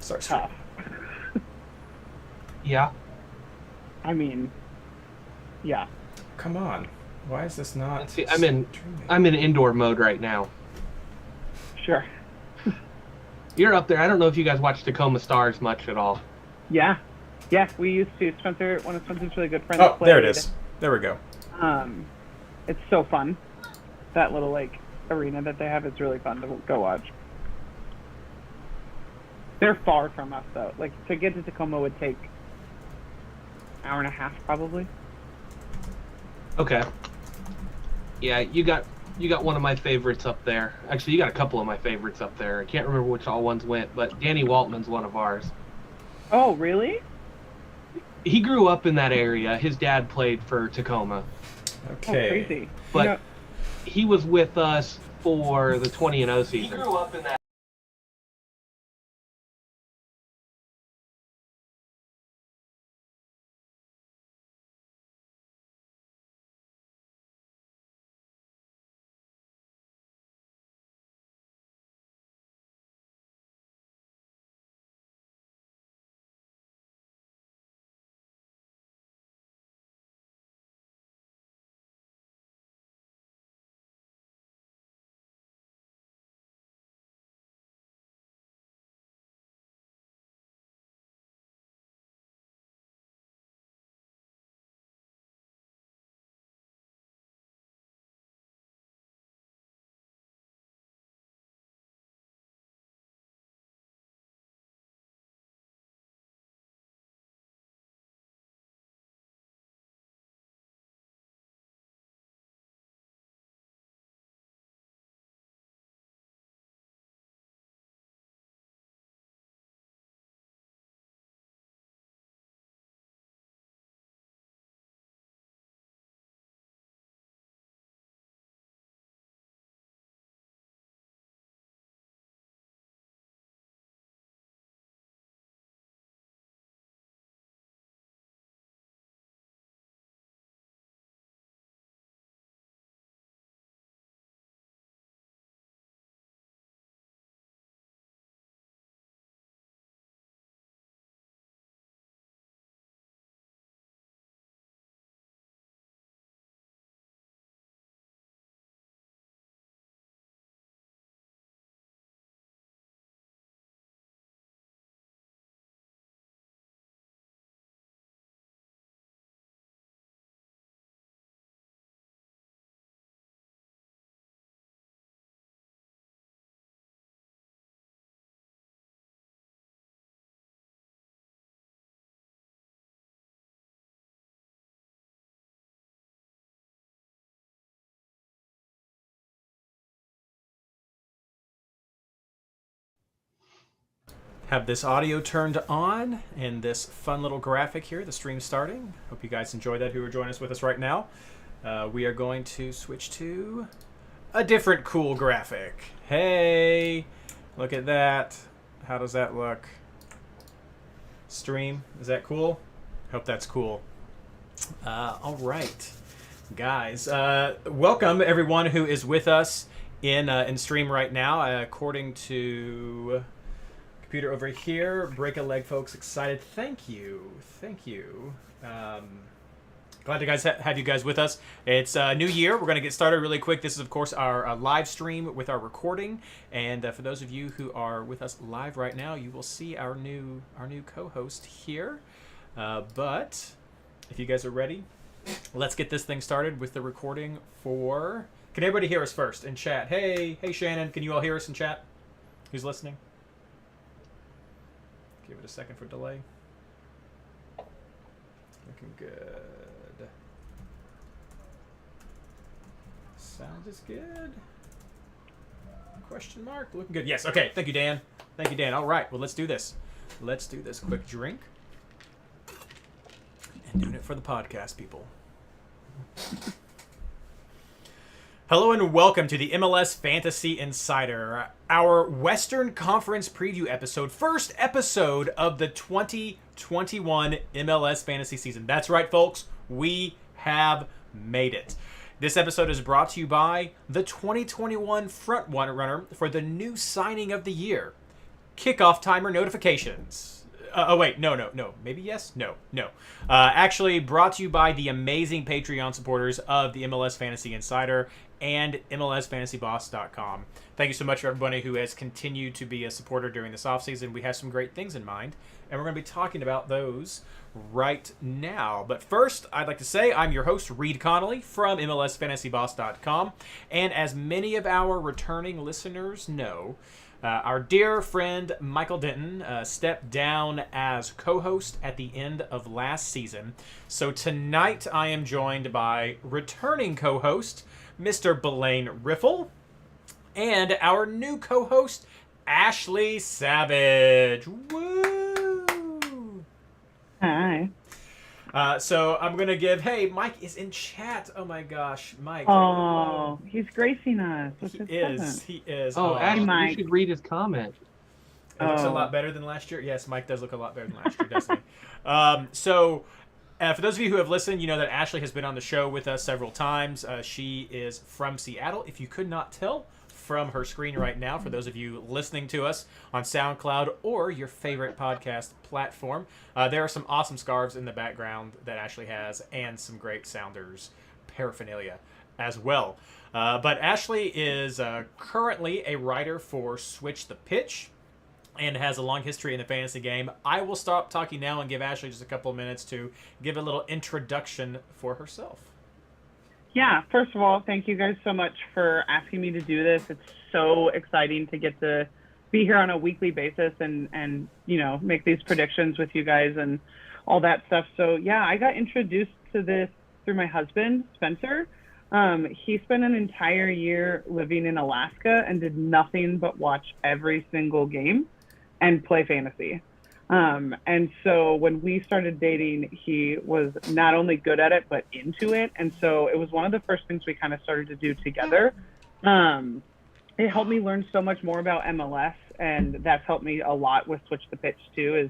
Start tough. Yeah. I mean, yeah. Come on. Why is this not Let's see. streaming? I'm in indoor mode right now. Sure. You're up there. I don't know if you guys watch Tacoma Stars much at all. Yeah. Yeah, we used to. Spencer, one of Spencer's really good friends. Oh, played. there it is. There we go. It's so fun. That little arena that they have is really fun to go watch. They're far from us though. To get to Tacoma would take an hour and a half probably. Okay. Yeah, you got one of my favorites up there. Actually, you got a couple of my favorites up there. I can't remember which all ones went, but Danny Waltman's one of ours. Oh, really? He grew up in that area. His dad played for Tacoma. Okay. Oh, crazy. But he was with us for the 20-0 season. He grew up in that. Have this audio turned on and this fun little graphic here, the stream starting. Hope you guys enjoy that who are joining us with us right now. We are going to switch to a different cool graphic. Hey, look at that. How does that look? Stream, is that cool? Hope that's cool. All right, guys. Welcome everyone who is with us in stream right now. According to computer over here, break a leg, folks. Excited. Thank you. Glad to have you guys with us. It's a new year. We're going to get started really quick. This is, of course, our live stream with our recording. And for those of you who are with us live right now, you will see our new co-host here. But if you guys are ready, let's get this thing started with the recording for... Can everybody hear us first in chat? Hey, Shannon, can you all hear us in chat? Who's listening? Give it a second for delay. Looking good. Sound is good. Question mark. Looking good. Yes. Okay. Thank you, Dan. All right. Well, let's do this. Quick drink. And doing it for the podcast, people. Hello and welcome to the MLS Fantasy Insider, our Western Conference preview episode, first episode of the 2021 MLS Fantasy season. That's right, folks, we have made it. This episode is brought to you by the 2021 front runner for the new signing of the year, kickoff timer notifications. Oh, wait. No. Maybe yes? No. Actually brought to you by the amazing Patreon supporters of the MLS Fantasy Insider and MLSFantasyBoss.com. Thank you so much for everybody who has continued to be a supporter during this offseason. We have some great things in mind, and we're going to be talking about those right now. But first, I'd like to say I'm your host, Reed Connolly from MLSFantasyBoss.com. And as many of our returning listeners know, our dear friend Michael Denton stepped down as co-host at the end of last season. So tonight I am joined by returning co-host Mr. Belaine Riffle and our new co-host Ashley Savage. Woo! Hi. So I'm going to give... Hey, Mike is in chat. Oh my gosh, Mike. Oh, he's gracing us. What's his present? He is. Oh, Ashley, Mike. you should read his comment. It looks a lot better than last year. Yes, Mike does look a lot better than last year, doesn't he? So, for those of you who have listened, you know that Ashley has been on the show with us several times. She is from Seattle, if you could not tell from her screen right now, for those of you listening to us on SoundCloud or your favorite podcast platform. There are some awesome scarves in the background that Ashley has and some great Sounders paraphernalia as well. But Ashley is currently a writer for Switch the Pitch and has a long history in the fantasy game. I will stop talking now and give Ashley just a couple of minutes to give a little introduction for herself. Yeah, first of all, thank you guys so much for asking me to do this. It's so exciting to get to be here on a weekly basis and you know, make these predictions with you guys and all that stuff. So yeah, I got introduced to this through my husband, Spencer. He spent an entire year living in Alaska and did nothing but watch every single game and play fantasy. And so when we started dating, he was not only good at it, but into it. And so it was one of the first things we kind of started to do together. It helped me learn so much more about MLS, and that's helped me a lot with Switch the Pitch too, is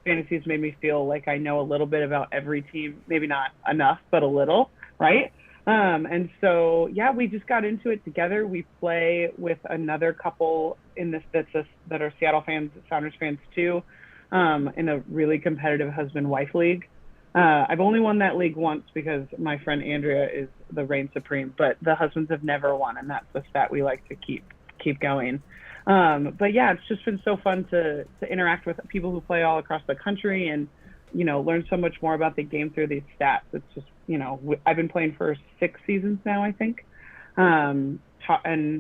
fantasy's made me feel like I know a little bit about every team, maybe not enough, but a little, right? And so, yeah, we just got into it together. We play with another couple in this that are Seattle fans, Sounders fans too. In a really competitive husband-wife league. I've only won that league once because my friend Andrea is the reign supreme, but the husbands have never won, and that's the stat we like to keep going. But yeah, it's just been so fun to interact with people who play all across the country and, you know, learn so much more about the game through these stats. It's just, you know, I've been playing for 6 seasons now, I think, and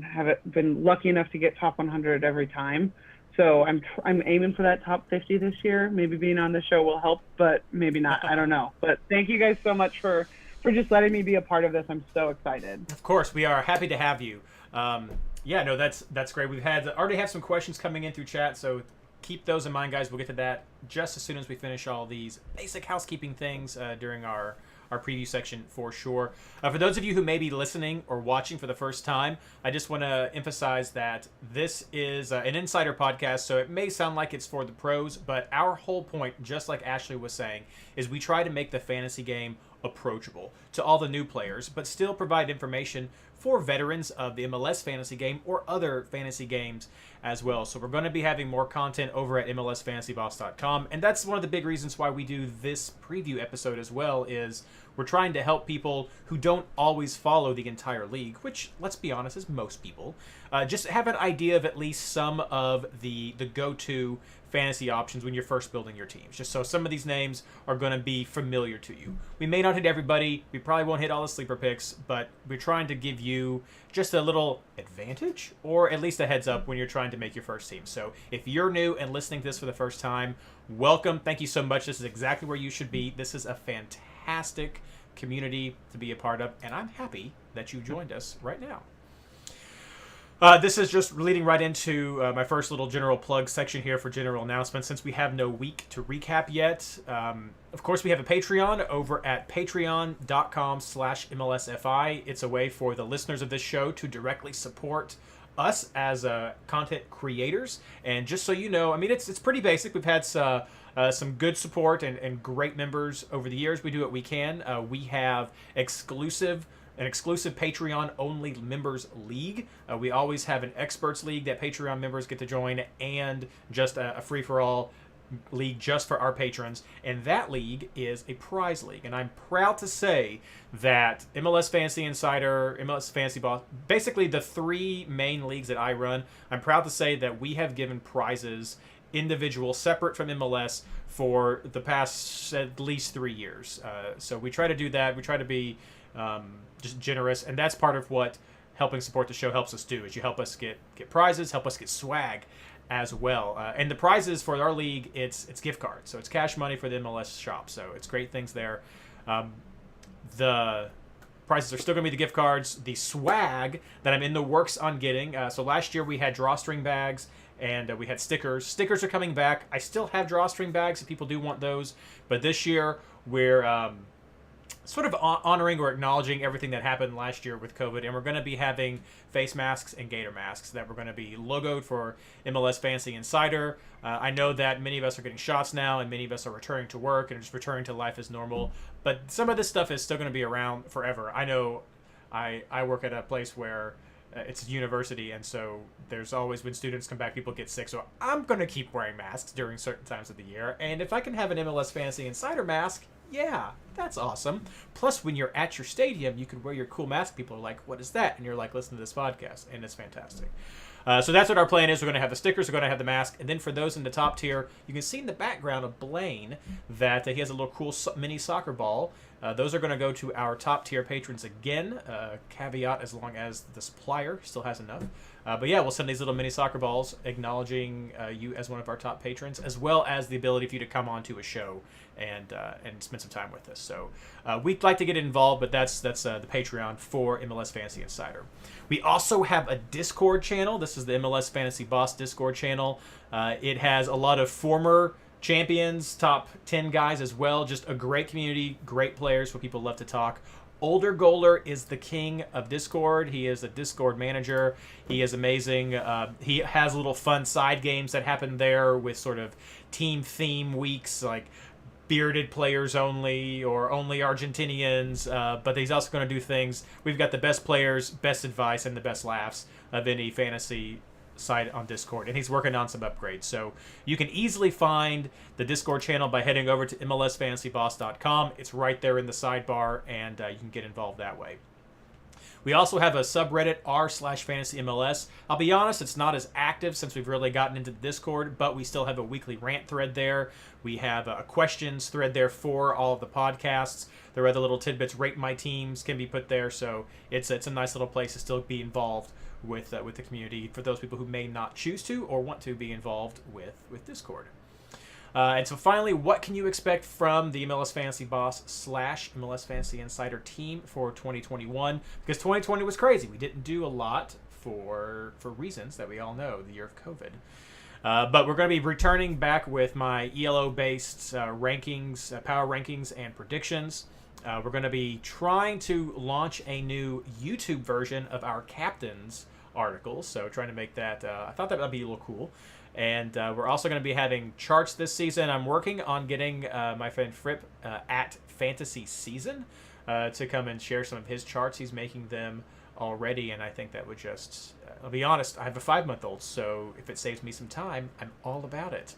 have been lucky enough to get top 100 every time. So I'm aiming for that top 50 this year. Maybe being on the show will help, but maybe not. I don't know. But thank you guys so much for just letting me be a part of this. I'm so excited. Of course, we are happy to have you. Yeah, no, that's great. We've already have some questions coming in through chat, so keep those in mind, guys. We'll get to that just as soon as we finish all these basic housekeeping things during our preview section for sure. For those of you who may be listening or watching for the first time, I just want to emphasize that this is an insider podcast, so it may sound like it's for the pros, but our whole point, just like Ashley was saying, is we try to make the fantasy game approachable to all the new players, but still provide information for veterans of the MLS fantasy game or other fantasy games as well. So we're going to be having more content over at MLSFantasyBoss.com, and that's one of the big reasons why we do this preview episode as well, is we're trying to help people who don't always follow the entire league, which, let's be honest, is most people, just have an idea of at least some of the go-to fantasy options when you're first building your teams, just so some of these names are going to be familiar to you. We may not hit everybody, we probably won't hit all the sleeper picks, but we're trying to give you just a little advantage, or at least a heads up when you're trying to make your first team. So if you're new and listening to this for the first time, welcome. Thank you so much. This is exactly where you should be. This is a fantastic community to be a part of, and I'm happy that you joined us right now. This is just leading right into my first little general plug section here for general announcements, since we have no week to recap yet. Of course, we have a Patreon over at patreon.com/MLSFI. It's a way for the listeners of this show to directly support us as content creators. And just so you know, I mean, it's pretty basic. We've had some good support and great members over the years. We do what we can. We have exclusive an exclusive Patreon-only members league. We always have an experts league that Patreon members get to join, and just a free-for-all league just for our patrons, and that league is a prize league. And I'm proud to say that MLS Fantasy Insider, MLS Fantasy Boss, basically the three main leagues that I run, I'm proud to say that we have given prizes individual, separate from MLS, for the past at least 3 years. So we try to do that. We try to be just generous, and that's part of what helping support the show helps us do, is you help us get prizes, help us get swag as well. And the prizes for our league, it's gift cards. So it's cash money for the MLS shop. So it's great things there. The prizes are still going to be the gift cards. The swag that I'm in the works on getting. So last year we had drawstring bags and we had stickers. Stickers are coming back. I still have drawstring bags if people do want those. But this year we're sort of honoring or acknowledging everything that happened last year with COVID, and we're going to be having face masks and gator masks that we're going to be logoed for MLS Fantasy Insider. I know that many of us are getting shots now, and many of us are returning to work and just returning to life as normal, but some of this stuff is still going to be around forever. I know I work at a place where it's a university, and so there's always, when students come back, people get sick, so I'm going to keep wearing masks during certain times of the year, and if I can have an MLS Fantasy Insider mask, yeah, that's awesome. Plus, when you're at your stadium, you can wear your cool mask. People are like, what is that? And you're like, listen to this podcast. And it's fantastic. So that's what our plan is. We're going to have the stickers. We're going to have the mask. And then for those in the top tier, you can see in the background of Blaine that he has a little cool mini soccer ball. Those are going to go to our top tier patrons again. Caveat, as long as the supplier still has enough. But yeah, we'll send these little mini soccer balls acknowledging you as one of our top patrons, as well as the ability for you to come on to a show and spend some time with us. So we'd like to get involved, but that's the Patreon for MLS Fantasy Insider. We also have a Discord channel. This is the MLS Fantasy Boss Discord channel. It has a lot of former champions, top 10 guys as well. Just a great community, great players where people love to talk. Older Goaler is the king of Discord. He is a Discord manager. He is amazing. He has little fun side games that happen there with sort of team theme weeks, like bearded players only or only Argentinians. But he's also going to do things. We've got the best players, best advice, and the best laughs of any fantasy site on Discord, and he's working on some upgrades. So you can easily find the Discord channel by heading over to MLSFantasyBoss.com. It's right there in the sidebar, and you can get involved that way. We also have a subreddit, r/FantasyMLS. I'll be honest, it's not as active since we've really gotten into the Discord, but we still have a weekly rant thread there. We have a questions thread there for all of the podcasts. There are other little tidbits, rate my teams can be put there, so it's a nice little place to still be involved with the community for those people who may not choose to or want to be involved with Discord. And so finally, what can you expect from the MLS Fantasy Boss / MLS Fantasy Insider team for 2021? Because 2020 was crazy. We didn't do a lot for reasons that we all know, the year of COVID. But we're going to be returning back with my ELO-based rankings, power rankings, and predictions. We're going to be trying to launch a new YouTube version of our captains articles, so trying to make that, I thought that would be a little cool. And we're also going to be having charts this season. I'm working on getting my friend Fripp at Fantasy Season to come and share some of his charts. He's making them already, and I think that would just, I'll be honest, I have a 5-month-old, so if it saves me some time, I'm all about it.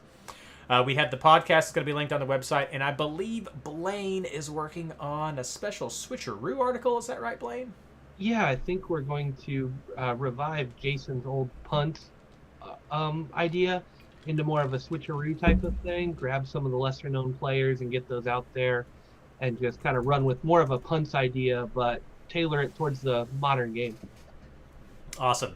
We have the podcast that's going to be linked on the website, and I believe Blaine is working on a special switcheroo article. Is that right, Blaine? Yeah, I think we're going to revive Jason's old punt idea into more of a switcheroo type of thing. Grab some of the lesser known players and get those out there and just kind of run with more of a punts idea, but tailor it towards the modern game. Awesome.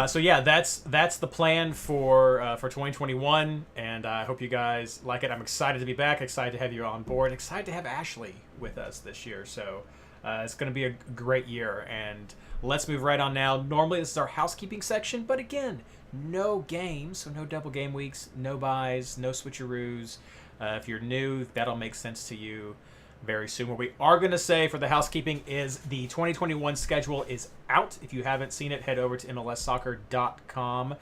So yeah, that's the plan for 2021, and I hope you guys like it. I'm excited to be back, excited to have you on board, excited to have Ashley with us this year. So it's going to be a great year, and let's move right on now. Normally this is our housekeeping section, but again, no games, so no double game weeks, no buys, no switcheroos. If you're new, that'll make sense to you very soon. What we are going to say for the housekeeping is the 2021 schedule is out. If you haven't seen it, head over to MLSsoccer.com.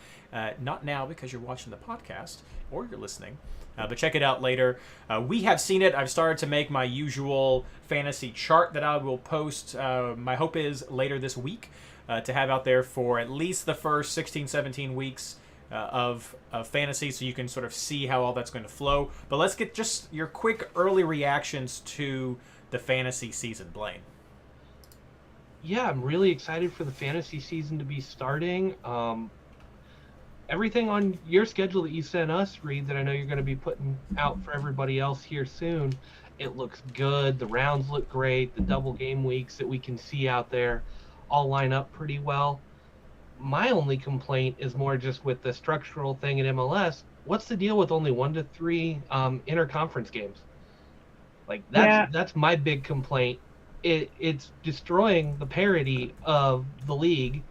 Not now because you're watching the podcast. or you're listening. But check it out later. We have seen it. I've started to make my usual fantasy chart that I will post. My hope is later this week to have out there for at least the first 16, 17 weeks of fantasy, so you can sort of see how all that's going to flow. But let's get just your quick early reactions to the fantasy season, Blaine. Yeah, I'm really excited for the fantasy season to be starting. Everything on your schedule that you sent us, Reed, that I know you're going to be putting out for everybody else here soon, it looks good. The rounds look great. The double game weeks that we can see out there all line up pretty well. My only complaint is more just with the structural thing in MLS. What's the deal with only 1 to 3 interconference games? Like that's my big complaint. It's destroying the parity of the league.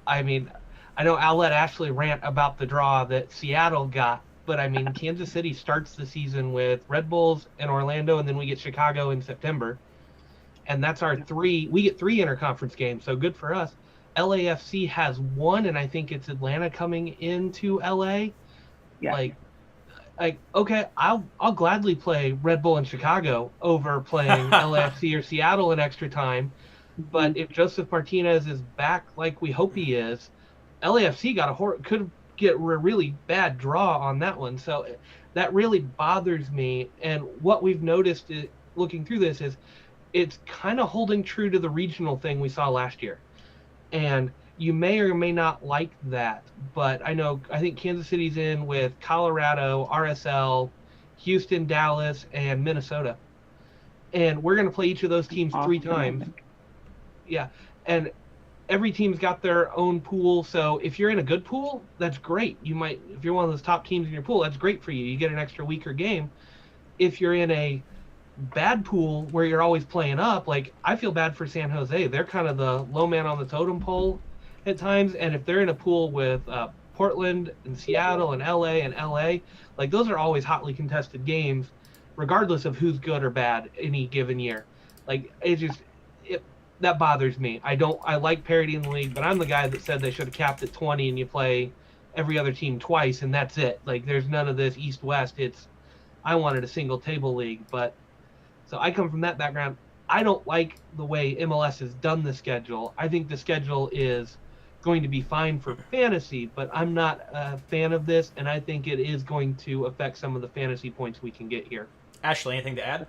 I mean, I know I'll let Ashley rant about the draw that Seattle got, but I mean, Kansas City starts the season with Red Bulls and Orlando, and then we get Chicago in September. And that's our 3. We get 3 interconference games, so good for us. LAFC has 1, and I think it's Atlanta coming into LA. Yeah. Like okay, I'll gladly play Red Bull in Chicago over playing LAFC or Seattle in extra time. But if Joseph Martinez is back like we hope he is, LAFC could get a really bad draw on that one. So that really bothers me. And what we've noticed looking through this is it's kind of holding true to the regional thing we saw last year. And you may or may not like that, but I think Kansas City's in with Colorado, RSL, Houston, Dallas, and Minnesota. And we're going to play each of those teams 3 times. Yeah. And every team's got their own pool. So if you're in a good pool, that's great. If you're one of those top teams in your pool, that's great for you. You get an extra weaker game. If you're in a bad pool where you're always playing up, like I feel bad for San Jose. They're kind of the low man on the totem pole at times. And if they're in a pool with Portland and Seattle and LA, like those are always hotly contested games, regardless of who's good or bad any given year. Like that bothers me. I like parity in the league, but I'm the guy that said they should have capped at 20 and you play every other team twice and that's it. Like there's none of this East-West. I wanted a single table league, but so I come from that background. I don't like the way MLS has done the schedule. I think the schedule is going to be fine for fantasy, but I'm not a fan of this, and I think it is going to affect some of the fantasy points we can get here. Ashley, anything to add?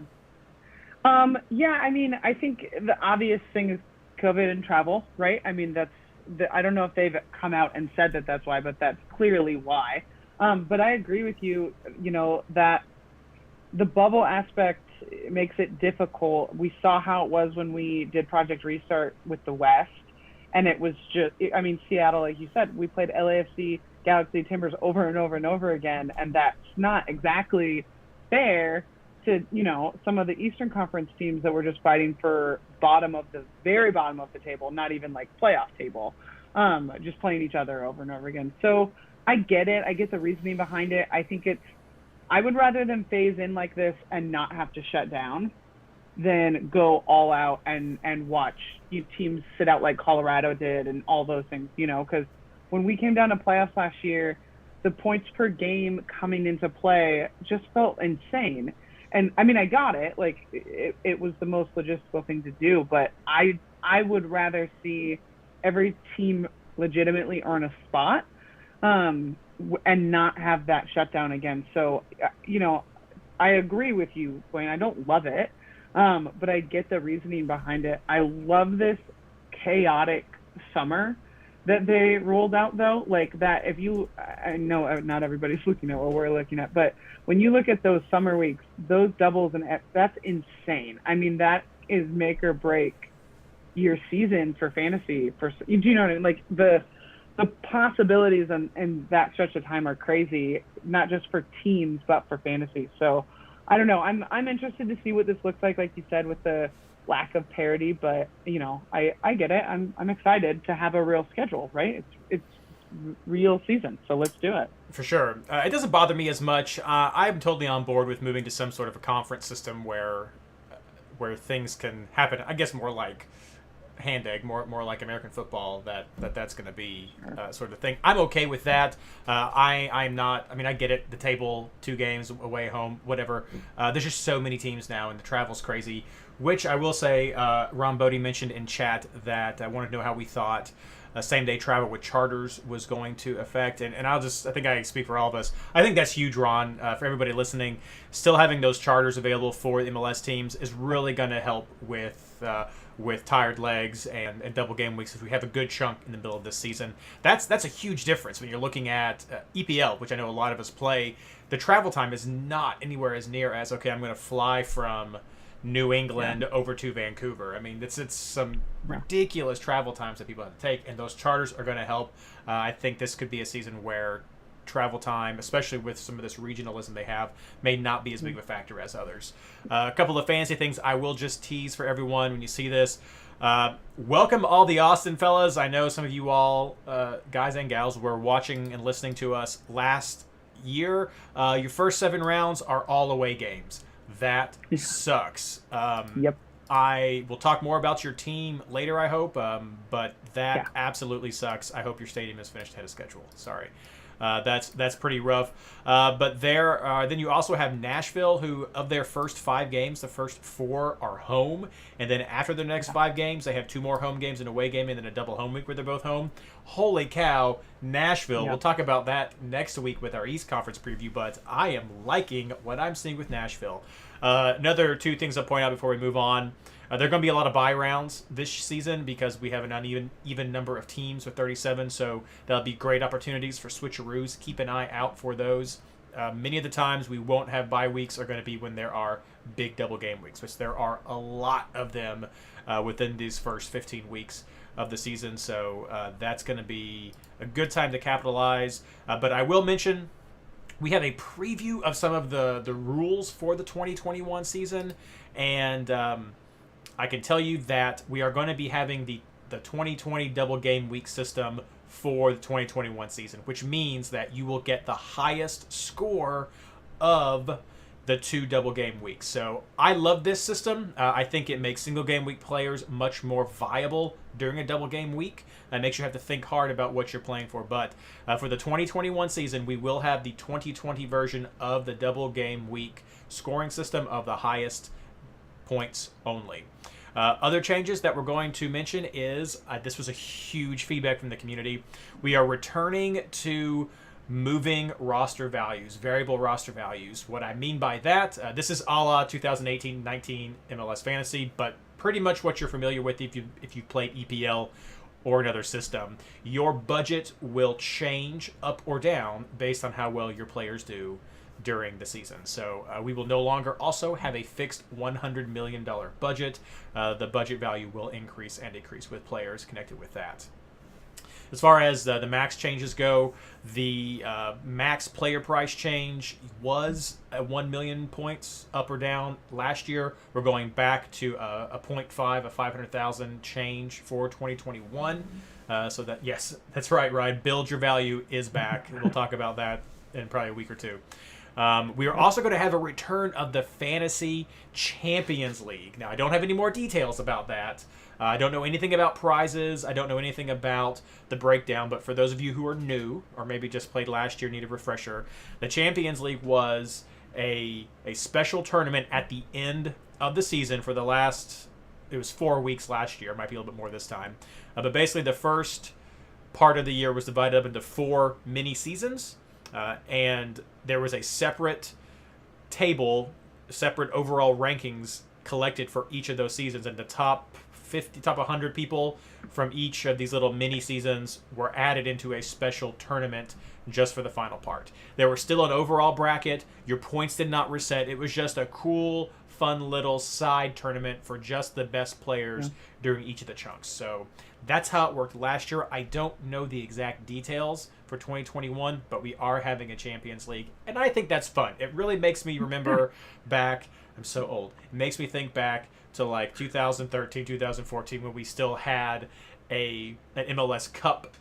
Yeah, I mean, I think the obvious thing is COVID and travel, right? I mean, I don't know if they've come out and said that that's why, but that's clearly why. But I agree with you, that the bubble aspect makes it difficult. We saw how it was when we did Project Restart with the West, and it was just, I mean, Seattle, like you said, we played LAFC, Galaxy, Timbers over and over and over again, and that's not exactly fair to, some of the Eastern Conference teams that were just fighting for very bottom of the table, not even like playoff table, just playing each other over and over again. So I get it. I get the reasoning behind it. I think I would rather them phase in like this and not have to shut down than go all out and watch teams sit out like Colorado did and all those things, because when we came down to playoffs last year, the points per game coming into play just felt insane. And I mean, I got it. Like it was the most logistical thing to do, but I would rather see every team legitimately earn a spot, and not have that shutdown again. So, I agree with you, Blaine. I don't love it, but I get the reasoning behind it. I love this chaotic summer that they rolled out, though. Like that, I know not everybody's looking at what we're looking at, but when you look at those summer weeks, those doubles, that's insane. I mean, that is make or break your season for fantasy. Do you know what I mean? Like the possibilities in that stretch of time are crazy, not just for teams, but for fantasy. So I don't know. I'm interested to see what this looks like you said, with the lack of parity, but I get it. I'm excited to have a real schedule, right? It's real season. So let's do it. For sure. It doesn't bother me as much. I'm totally on board with moving to some sort of a conference system where things can happen, I guess, more like hand egg, more like American football, that's going to be sort of thing. I'm okay with that. I'm not. I mean, I get it. The table, 2 games away, home, whatever. There's just so many teams now, and the travel's crazy. Which I will say, Ron Bodie mentioned in chat that I wanted to know how we thought same-day travel with charters was going to affect. And I think I speak for all of us. I think that's huge, Ron, for everybody listening. Still having those charters available for the MLS teams is really going to help with tired legs and double game weeks if we have a good chunk in the middle of this season. That's a huge difference when you're looking at EPL, which I know a lot of us play. The travel time is not anywhere as near as, okay, I'm going to fly from New England over to Vancouver. I mean, it's some ridiculous travel times that people have to take, and those charters are going to help. I think this could be a season where travel time, especially with some of this regionalism they have, may not be as big of a factor as others. A couple of fancy things I will just tease for everyone when you see this. Welcome all the Austin fellas. I know some of you all, guys and gals, were watching and listening to us last year. Your first 7 rounds are all away games. That sucks. Yep. I will talk more about your team later, I hope, but that absolutely sucks. I hope your stadium is finished ahead of schedule. Sorry. That's pretty rough. But then you also have Nashville, who of their first 5 games, the first 4 are home. And then after the next 5 games, they have 2 more home games, an away game, and then a double home week where they're both home. Holy cow, Nashville. We'll talk about that next week with our East Conference preview, but I am liking what I'm seeing with Nashville. Another 2 things I'll point out before we move on. There are going to be a lot of bye rounds this season because we have an uneven number of teams with 37, so that'll be great opportunities for switcheroos. Keep an eye out for those. Many of the times we won't have bye weeks are going to be when there are big double game weeks, which there are a lot of them within these first 15 weeks of the season, so that's going to be a good time to capitalize. But I will mention we have a preview of some of the rules for the 2021 season, and I can tell you that we are going to be having the 2020 double game week system for the 2021 season, which means that you will get the highest score of the 2 double game weeks. So I love this system. I think it makes single game week players much more viable during a double game week. It makes you have to think hard about what you're playing for. But for the 2021 season, we will have the 2020 version of the double game week scoring system of the highest points only. Other changes that we're going to mention is, this was a huge feedback from the community, we are returning to moving roster values, variable roster values. What I mean by that, this is a la 2018-19 MLS Fantasy, but pretty much what you're familiar with if you've played EPL or another system. Your budget will change up or down based on how well your players do during the season. So we will no longer also have a fixed $100 million budget. The budget value will increase and decrease with players connected with that. As far as the max changes go, the max player price change was at 1 million points up or down last year. We're going back to a 0.5, a 500,000 change for 2021. So that, yes, that's right, Ryan. Build Your Value is back. We'll talk about that in probably a week or 2. We are also going to have a return of the Fantasy Champions League. Now, I don't have any more details about that. I don't know anything about prizes. I don't know anything about the breakdown. But for those of you who are new or maybe just played last year, need a refresher, the Champions League was a special tournament at the end of the season for the last, it was 4 weeks last year. It might be a little bit more this time. But basically the first part of the year was divided up into 4 mini seasons. And there was a separate table, separate overall rankings collected for each of those seasons, and the top 100 people from each of these little mini seasons were added into a special tournament just for the final part. There was still an overall bracket. Your points did not reset. It was just a cool, fun little side tournament for just the best players during each of the chunks. So that's how it worked last year. I don't know the exact details for 2021, but we are having a Champions League, and I think that's fun. It really makes me remember back, I'm so old, it makes me think back to like 2013, 2014 when we still had an MLS Cup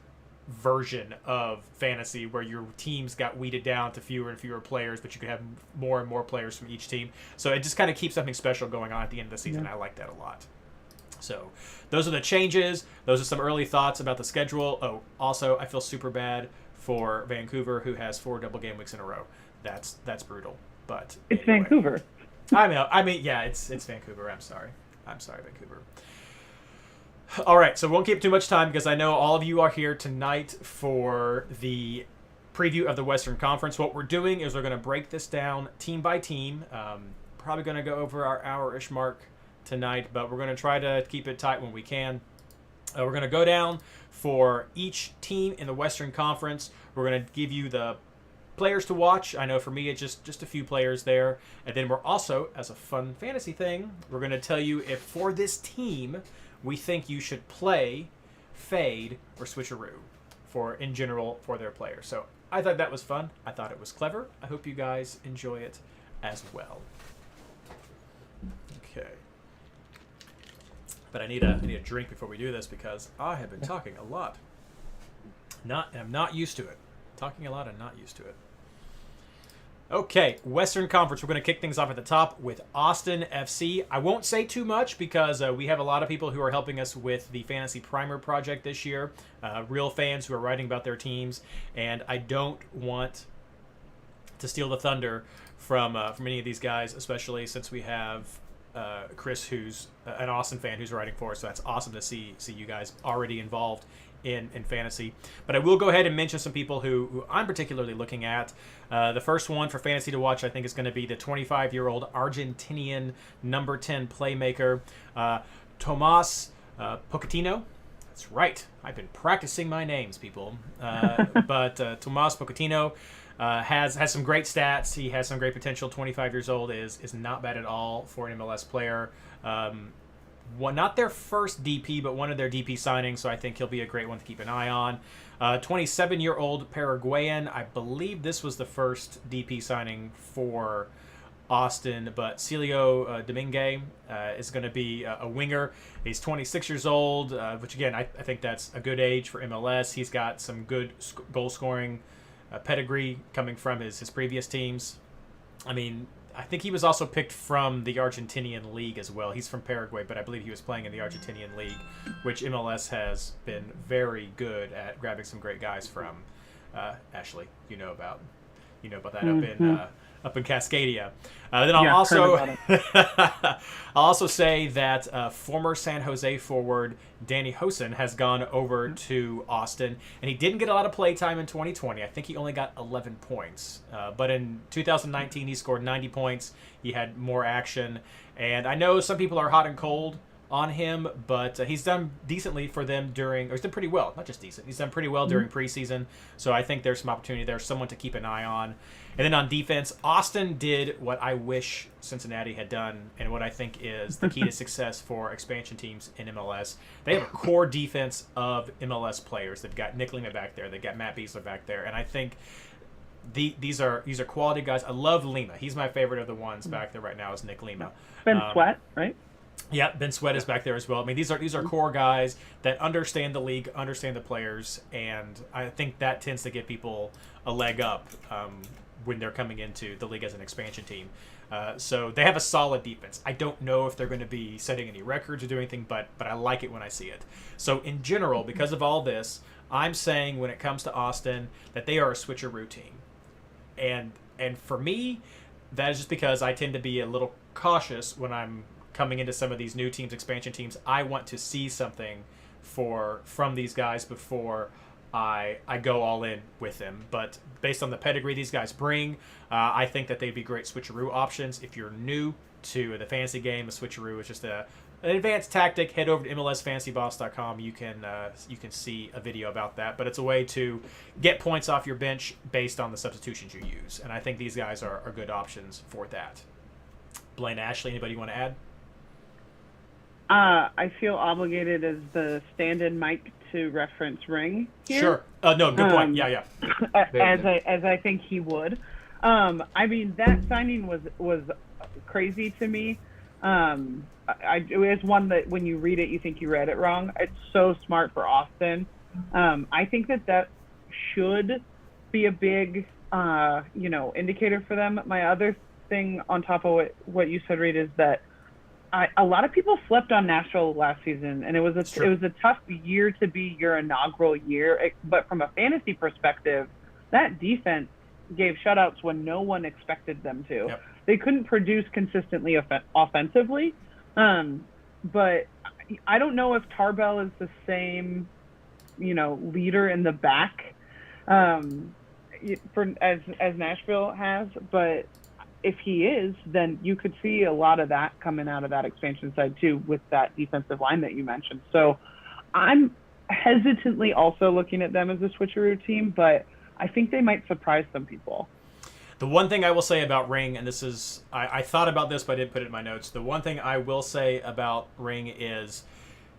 version of fantasy where your teams got weeded down to fewer and fewer players, but you could have more and more players from each team. So it just kind of keeps something special going on at the end of the season. I like that a lot. So those are the changes. Those are some early thoughts about the schedule. Oh, also, I feel super bad for Vancouver, who has 4 double game weeks in a row. That's brutal. But It's anyway. Vancouver. I mean, yeah, it's Vancouver. I'm sorry, Vancouver. All right, so we won't keep too much time because I know all of you are here tonight for the preview of the Western Conference. What we're doing is we're going to break this down team by team. Probably going to go over our hour-ish mark tonight, but we're going to try to keep it tight when we can. We're going to go down for each team in the Western Conference. We're going to give you the players to watch. I know for me it's just a few players there. And then we're also, as a fun fantasy thing, we're going to tell you if for this team we think you should play, fade, or switcheroo in general for their players. So I thought that was fun. I thought it was clever. I hope you guys enjoy it as well. Okay. But I need a drink before we do this because I have been talking a lot. I'm not used to it. Talking a lot and not used to it. Okay, Western Conference. We're going to kick things off at the top with Austin FC. I won't say too much because we have a lot of people who are helping us with the Fantasy Primer project this year. Real fans who are writing about their teams. And I don't want to steal the thunder from any of these guys, especially since we have Chris, who's an Austin fan, who's writing for us. So that's awesome to see you guys already involved in fantasy. But I will go ahead and mention some people who I'm particularly looking at. The first one for fantasy to watch, I think, is going to be the 25-year-old Argentinian number 10 playmaker, Tomas Pochettino. That's right. I've been practicing my names, people. But Tomas Pochettino has some great stats. He has some great potential. 25 years old is not bad at all for an MLS player. Not their first DP, but one of their DP signings, so I think he'll be a great one to keep an eye on. 27-year-old Paraguayan. I believe this was the first DP signing for Austin, but Celio Domingue is going to be a winger. He's 26 years old, which, again, I think that's a good age for MLS. He's got some good goal-scoring pedigree coming from his previous teams. I mean, I think he was also picked from the Argentinian League as well. He's from Paraguay, but I believe he was playing in the Argentinian League, which MLS has been very good at grabbing some great guys from. Ashley, you know about that up in Cascadia. Then I'll also say that former San Jose forward Danny Hosen has gone over to Austin, and he didn't get a lot of play time in 2020. I think he only got 11 points. But in 2019, he scored 90 points. He had more action. And I know some people are hot and cold on him, but he's done decently for them he's done pretty well. Not just decent. He's done pretty well during preseason. So I think there's some opportunity there, someone to keep an eye on. And then on defense, Austin did what I wish Cincinnati had done and what I think is the key to success for expansion teams in MLS. They have a core defense of MLS players. They've got Nick Lima back there. They've got Matt Beasler back there. And I think these are quality guys. I love Lima. He's my favorite of the ones back there right now is Nick Lima. Ben Sweat, right? Yeah, Ben Sweat is back there as well. I mean, these are core guys that understand the league, understand the players, and I think that tends to give people a leg up when they're coming into the league as an expansion team. So they have a solid defense. I don't know if they're going to be setting any records or doing anything, but I like it when I see it. So in general, because of all this, I'm saying when it comes to Austin that they are a switcheroo team. And for me, that is just because I tend to be a little cautious when I'm coming into some of these new teams, expansion teams. I want to see something from these guys before I go all in with them. But based on the pedigree these guys bring, I think that they'd be great switcheroo options. If you're new to the fantasy game, a switcheroo is just an advanced tactic. Head over to MLSFantasyBoss.com. You can see a video about that. But it's a way to get points off your bench based on the substitutions you use. And I think these guys are good options for that. Blaine, Ashley, anybody you want to add? I feel obligated as the stand-in mic to reference Ring here. Sure. No, good point. Yeah. As I think he would. I mean, that signing was crazy to me. It was one that when you read it, you think you read it wrong. It's so smart for Austin. I think that should be a big, indicator for them. My other thing on top of what you said, Reed, is that a lot of people slept on Nashville last season, and it was a tough year to be your inaugural year. But from a fantasy perspective, that defense gave shutouts when no one expected them to. Yep. They couldn't produce consistently offensively, but I don't know if Tarbell is the same, leader in the back as Nashville has, but if he is, then you could see a lot of that coming out of that expansion side too, with that defensive line that you mentioned. So I'm hesitantly also looking at them as a switcheroo team, but I think they might surprise some people. The one thing I will say about Ring, and this is, I thought about this, but I didn't put it in my notes. The one thing I will say about Ring is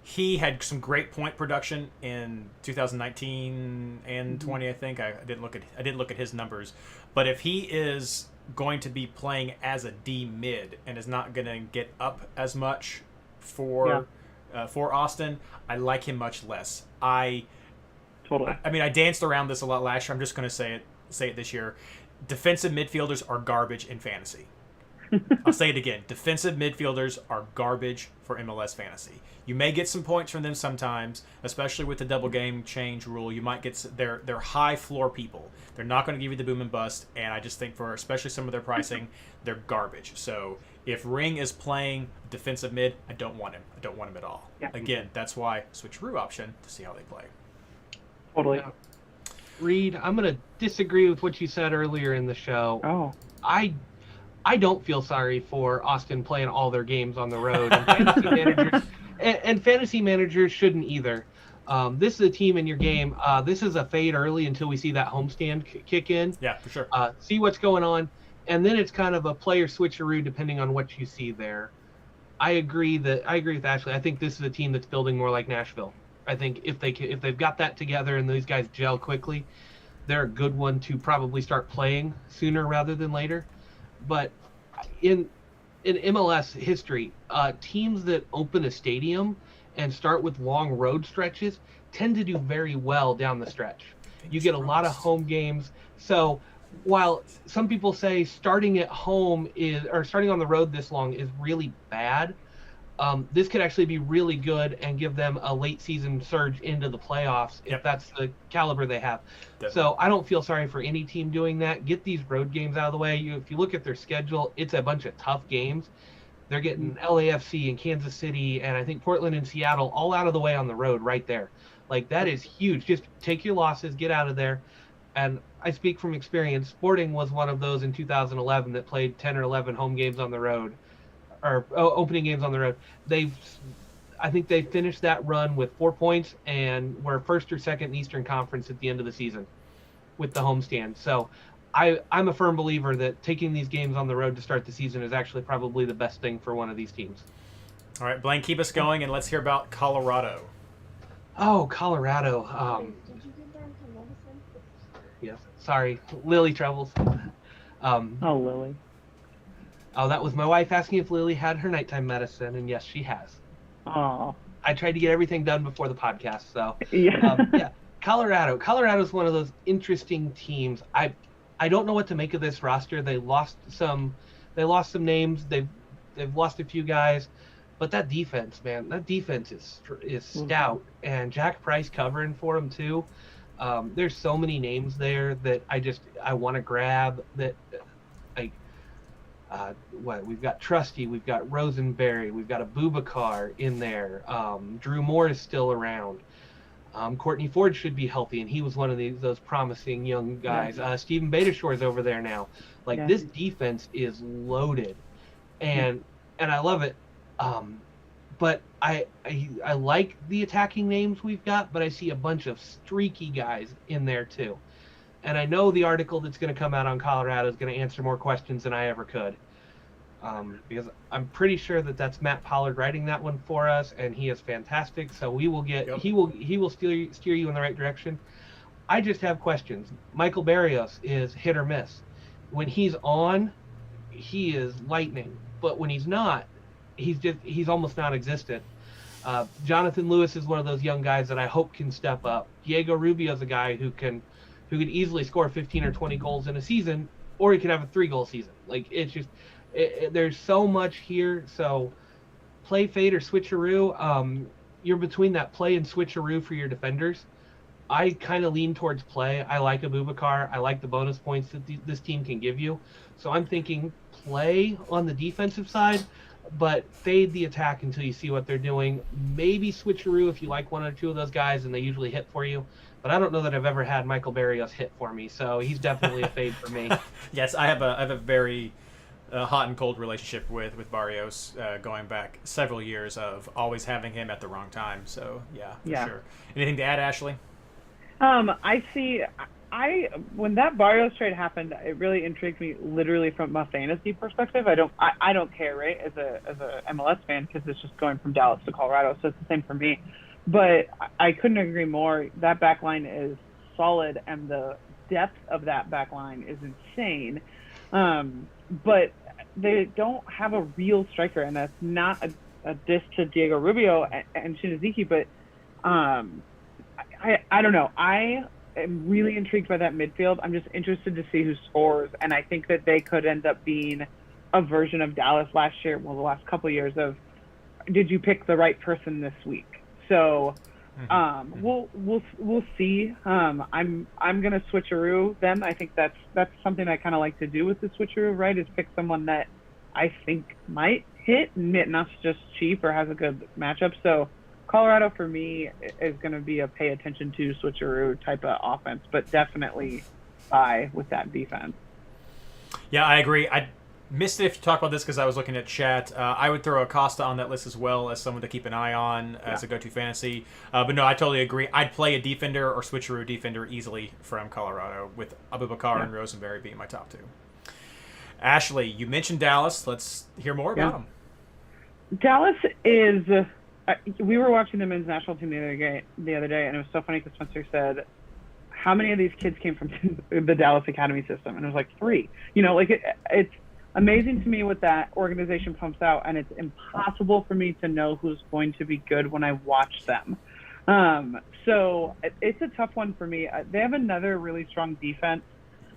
he had some great point production in 2019 and 20, I think. I didn't look at his numbers, but if he is going to be playing as a D mid and is not going to get up as much for Austin, I like him much less. Totally. I mean, I danced around this a lot last year. I'm just going to say it this year. Defensive midfielders are garbage in fantasy. I'll say it again. Defensive midfielders are garbage for MLS fantasy. You may get some points from them sometimes, especially with the double game change rule. You might get they're high floor people. They're not going to give you the boom and bust, and I just think for especially some of their pricing, they're garbage. So if Ring is playing defensive mid, I don't want him. I don't want him at all. Yeah. Again, that's why switcheroo option to see how they play. Totally. Yeah. Reed, I'm going to disagree with what you said earlier in the show. Oh. I don't feel sorry for Austin playing all their games on the road. And fantasy managers shouldn't either. This is a team in your game. This is a fade early until we see that homestand kick in. Yeah, for sure. See what's going on. And then it's kind of a player switcheroo depending on what you see there. I agree with Ashley. I think this is a team that's building more like Nashville. I think if they've got that together and these guys gel quickly, they're a good one to probably start playing sooner rather than later. But in MLS history, teams that open a stadium and start with long road stretches tend to do very well down the stretch. You get a lot of home games. So while some people say starting on the road this long is really bad, this could actually be really good and give them a late season surge into the playoffs if that's the caliber they have. Definitely. So I don't feel sorry for any team doing that. Get these road games out of the way. If you look at their schedule, it's a bunch of tough games. They're getting LAFC and Kansas City and I think Portland and Seattle all out of the way on the road right there. Like, that is huge. Just take your losses, get out of there. And I speak from experience. Sporting was one of those in 2011 that played 10 or 11 home games on the road. Or opening games on the road. I think they finished that run with 4 points and were first or second in the Eastern Conference at the end of the season with the homestand. So I'm a firm believer that taking these games on the road to start the season is actually probably the best thing for one of these teams. All right, Blaine, keep us going, and let's hear about Colorado. Oh, Colorado. Did you get down to medicine? Yes. Sorry, Lily Troubles. Lily. Oh, that was my wife asking if Lily had her nighttime medicine, and yes, she has. Oh. I tried to get everything done before the podcast, so Yeah. Colorado. Colorado's one of those interesting teams. I don't know what to make of this roster. They lost some names. They've lost a few guys, but that defense, man, is stout, and Jack Price covering for them too. There's so many names there that I want to grab. That we've got Trusty, we've got Rosenberry, we've got Abubakar in there. Drew Moore is still around. Courtney Ford should be healthy, and he was one of those promising young guys. Steven Betashore over there now. This defense is loaded, and I love it. But I like the attacking names we've got, but I see a bunch of streaky guys in there too. And I know the article that's going to come out on Colorado is going to answer more questions than I ever could. Because I'm pretty sure that's Matt Pollard writing that one for us, and he is fantastic. So he will steer you in the right direction. I just have questions. Michael Barrios is hit or miss. When he's on, he is lightning, but when he's not, he's almost non-existent. Jonathan Lewis is one of those young guys that I hope can step up. Diego Rubio is a guy who could easily score 15 or 20 goals in a season, or he could have a 3-goal season. There's so much here. So play fade or switcheroo, you're between that play and switcheroo for your defenders. I kind of lean towards play. I like Abubakar. I like the bonus points that this team can give you. So I'm thinking play on the defensive side, but fade the attack until you see what they're doing. Maybe switcheroo if you like one or two of those guys and they usually hit for you. But I don't know that I've ever had Michael Barrios hit for me, so he's definitely a fade for me. Yes, I have a very hot and cold relationship with Barrios going back several years of always having him at the wrong time. So yeah, for sure. Anything to add, Ashley? I see. When that Barrios trade happened, it really intrigued me. Literally from a fantasy perspective, I don't care, right? As a MLS fan, because it's just going from Dallas to Colorado, so it's the same for me. But I couldn't agree more. That back line is solid, and the depth of that back line is insane. But they don't have a real striker, and that's not a diss to Diego Rubio and Shinaziki, but I don't know. I am really intrigued by that midfield. I'm just interested to see who scores, and I think that they could end up being a version of Dallas last year, well, the last couple of years of, did you pick the right person this week? So we'll see. I'm gonna switcheroo them. I think that's something I kind of like to do with the switcheroo, right? Is pick someone that I think might hit, not just cheap or has a good matchup. So Colorado for me is going to be a pay attention to switcheroo type of offense, but definitely buy with that defense. Yeah, I agree. I missed it if you talk about this because I was looking at chat. I would throw Acosta on that list as well as someone to keep an eye on as a go-to fantasy. But no, I totally agree. I'd play a defender or switcheroo defender easily from Colorado with Abubakar and Rosenberry being my top two. Ashley, you mentioned Dallas. Let's hear more about them. Dallas is... we were watching the men's national team the other day, and it was so funny because Spencer said, how many of these kids came from the Dallas Academy system? And it was like 3. You know, like it's amazing to me what that organization pumps out, and it's impossible for me to know who's going to be good when I watch them. So it's a tough one for me. They have another really strong defense,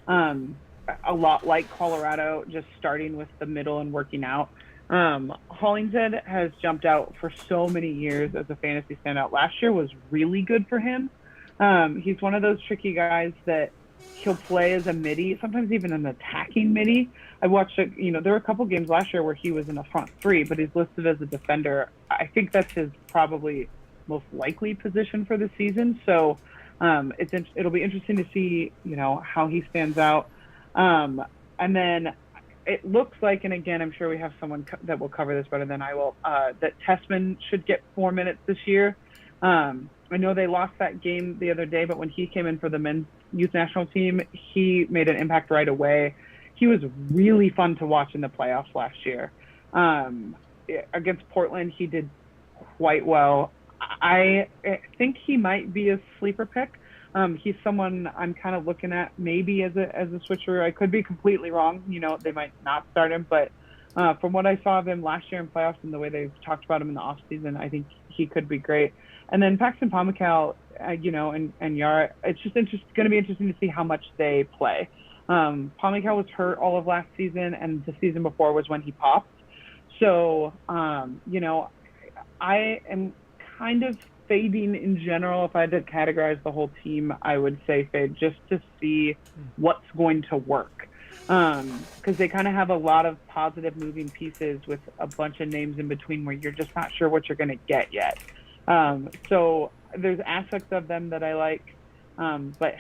a lot like Colorado, just starting with the middle and working out. Hollingshead has jumped out for so many years as a fantasy standout. Last year was really good for him. He's one of those tricky guys that he'll play as a midi, sometimes even an attacking midi. I watched, there were a couple games last year where he was in the front 3, but he's listed as a defender. I think that's his probably most likely position for the season. So it'll be interesting to see, how he stands out. And then it looks like, and again, I'm sure we have someone that will cover this better than I will, that Tessman should get 4 minutes this year. I know they lost that game the other day, but when he came in for the men's youth national team, he made an impact right away. He was really fun to watch in the playoffs last year. Against Portland, he did quite well. I think he might be a sleeper pick. He's someone I'm kind of looking at maybe as a switcher. I could be completely wrong. They might not start him, but from what I saw of him last year in playoffs and the way they've talked about him in the offseason, I think he could be great. And then Paxton Pomykal, and Yara, it's just going to be interesting to see how much they play. Pomykal was hurt all of last season, and the season before was when he popped. So, I am kind of fading in general. If I had to categorize the whole team, I would say fade just to see what's going to work. Because they kind of have a lot of positive moving pieces with a bunch of names in between where you're just not sure what you're going to get yet. So there's aspects of them that I like, but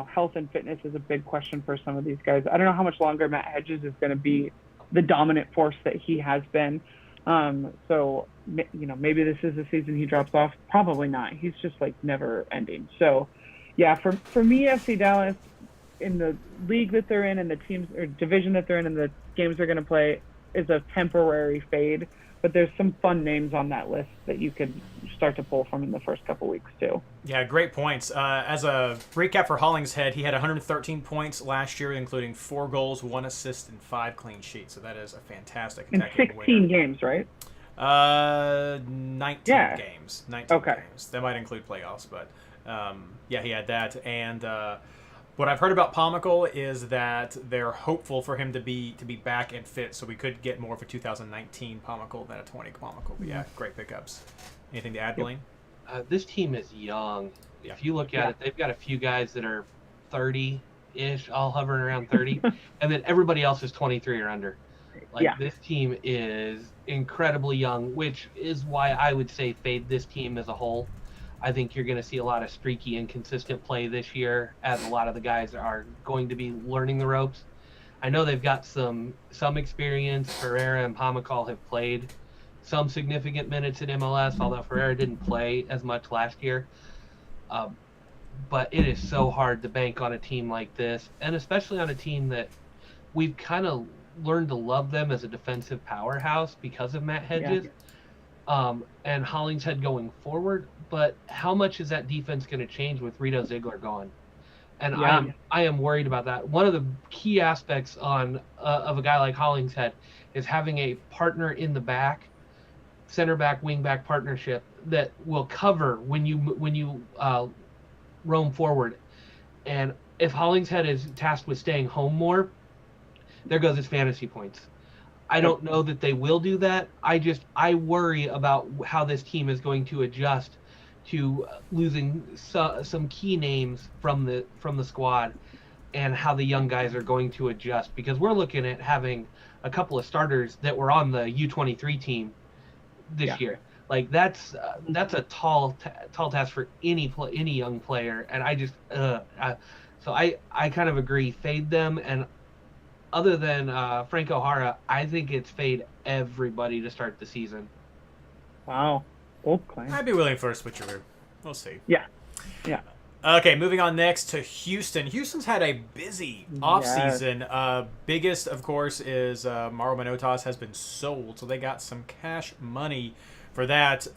health and fitness is a big question for some of these guys. I don't know how much longer Matt Hedges is going to be the dominant force that he has been. So maybe this is the season he drops off. Probably not. He's just like never ending. So yeah, for me, FC Dallas, in the league that they're in and the teams or division that they're in and the games they're going to play, is a temporary fade. But there's some fun names on that list that you could start to pull from in the first couple weeks too. Yeah, great points. As a recap for Hollingshead, he had 113 points last year, including 4 goals, 1 assist, and 5 clean sheets. So that is a fantastic in attacking 16 winner. games, right? 19 games. 19 Okay. games. That might include playoffs, but he had that. And What I've heard about Pomical is that they're hopeful for him to be back and fit, so we could get more of a 2019 Pomical than a 20 Pomical. But yeah, great pickups. Anything to add, Blaine? This team is young. If you look at it, they've got a few guys that are 30-ish, all hovering around 30, and then everybody else is 23 or under. This team is incredibly young, which is why I would say fade this team as a whole. I think you're going to see a lot of streaky, inconsistent play this year, as a lot of the guys are going to be learning the ropes. I know they've got some experience. Ferreira and Pomical have played some significant minutes in MLS, although Ferreira didn't play as much last year. But it is so hard to bank on a team like this, and especially on a team that we've kind of learned to love them as a defensive powerhouse because of Matt Hedges and Hollingshead going forward. But how much is that defense going to change with Rito Ziegler gone? And I am worried about that. One of the key aspects of a guy like Hollingshead is having a partner in the back, center back, wing back partnership that will cover when you roam forward. And if Hollingshead is tasked with staying home more, there goes his fantasy points. I don't know that they will do that. I worry about how this team is going to adjust to losing some key names from the squad, and how the young guys are going to adjust, because we're looking at having a couple of starters that were on the U23 team this year. Like that's a tall task for any young player, and I kind of agree, fade them. And other than Frank O'Hara, I think it's fade everybody to start the season. Wow. Bold claim. I'd be willing for a switcheroo. We'll see. Yeah. Okay, moving on next to Houston. Houston's had a busy offseason. Biggest, of course, is Mauro Manotas has been sold, so they got some cash money for that.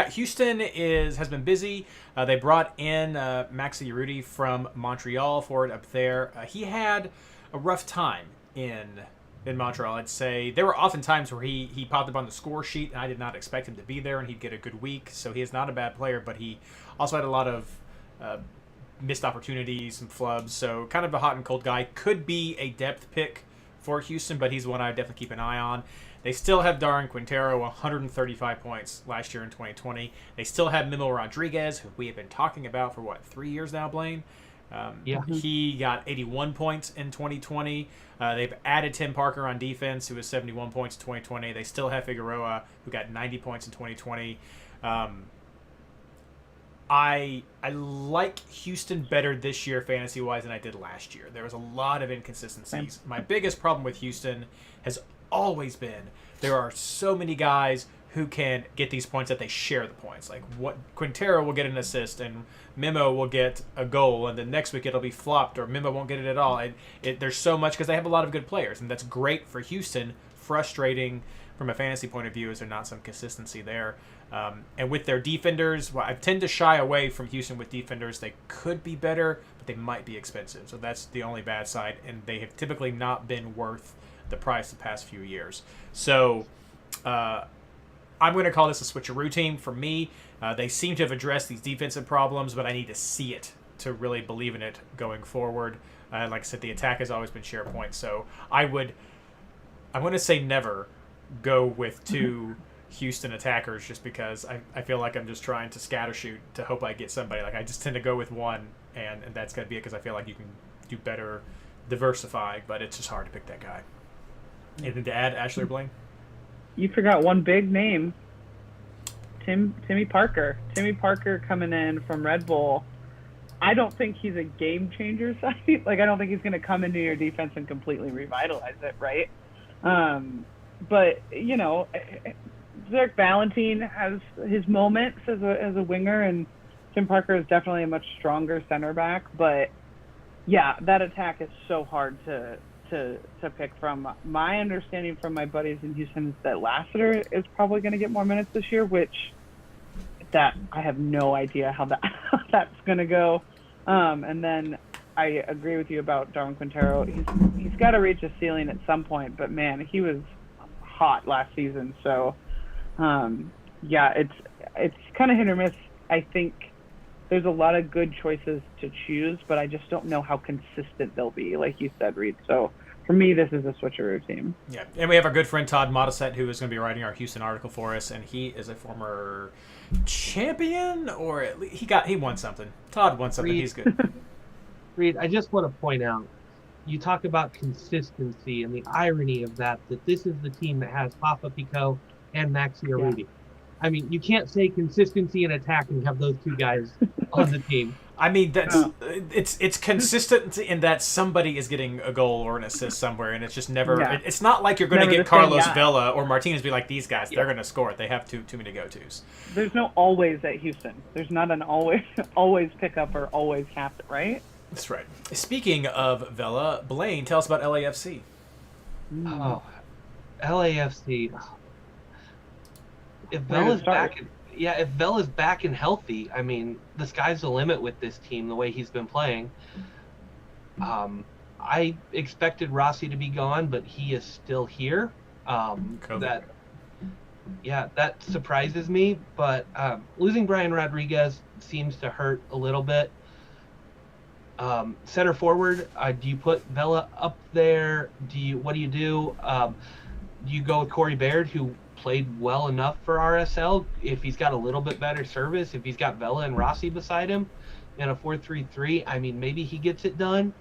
Houston has been busy. They brought in Maxi Urruti from Montreal for it up there. He had a rough time in Montreal. I'd say there were often times where he popped up on the score sheet, and I did not expect him to be there, and he'd get a good week. So he is not a bad player, but he also had a lot of missed opportunities, some flubs. So kind of a hot and cold guy. Could be a depth pick for Houston, but he's one I definitely keep an eye on. They still have Darwin Quintero, 135 points last year in 2020. They still have Memo Rodriguez, who we have been talking about for 3 years now, Blaine? He got 81 points in 2020. They've added Tim Parker on defense, who was 71 points in 2020. They still have Figueroa, who got 90 points in 2020. I like Houston better this year fantasy-wise than I did last year. There was a lot of inconsistencies. My biggest problem with Houston has always been there are so many guys who can get these points that they share the points. Like Quintero will get an assist and Memo will get a goal, and the next week it'll be flopped or Memo won't get it at all. There's so much because they have a lot of good players, and that's great for Houston. Frustrating from a fantasy point of view is there not some consistency there. And with their defenders, I tend to shy away from Houston with defenders. They could be better, but they might be expensive. So that's the only bad side, and they have typically not been worth the price the past few years. So I'm going to call this a switcheroo team for me. They seem to have addressed these defensive problems, but I need to see it to really believe in it going forward. Like I said, the attack has always been SharePoint, so I'm going to say never go with two Houston attackers just because I feel like I'm just trying to scattershoot to hope I get somebody. Like I just tend to go with one, and that's going to be it because I feel like you can do better, diversify, but it's just hard to pick that guy. Anything to add, Ashley or Blaine? You forgot one big name. Timmy Parker. Timmy Parker coming in from Red Bull. I don't think he's a game changer site. Like I don't think he's going to come into your defense and completely revitalize it, right? But you know, Zach Valentine has his moments as a winger, and Tim Parker is definitely a much stronger center back. But yeah, that attack is so hard to pick from. My understanding from my buddies in Houston is that Lassiter is probably going to get more minutes this year, which that I have no idea how that's going to go. And then I agree with you about Darwin Quintero. He's got to reach a ceiling at some point, but man, he was hot last season. So it's kind of hit or miss. I think there's a lot of good choices to choose, but I just don't know how consistent they'll be, like you said, Reed. So for me, this is a switcheroo team. Yeah, and we have our good friend Todd Modisette, who is going to be writing our Houston article for us, and he is a former champion, or at least he won something. Todd won something. Reed. He's good. Reed, I just want to point out, you talk about consistency and the irony of that this is the team that has Papa Pico and Maxi Urruti. I mean, you can't say consistency and attack and have those two guys on the team. I mean, it's consistent in that somebody is getting a goal or an assist somewhere, and it's just never. Yeah. It's not like you're going to Never get the same Carlos guy. Vela or Martinez be like, these guys, they're going to score it. They have too many go-tos. There's no always at Houston. There's not an always pickup or always captain, right? That's right. Speaking of Vela, Blaine, tell us about LAFC. Oh, LAFC. If Where to Vela's start? back, if Vela's back and healthy, I mean, the sky's the limit with this team. The way he's been playing. I expected Rossi to be gone, but he is still here. COVID. That surprises me. But losing Brian Rodriguez seems to hurt a little bit. Center forward, do you put Vela up there? What do you do? Do you go with Corey Baird, who played well enough for RSL? If he's got a little bit better service, if he's got Vela and Rossi beside him in a 4-3-3, I mean, maybe he gets it done.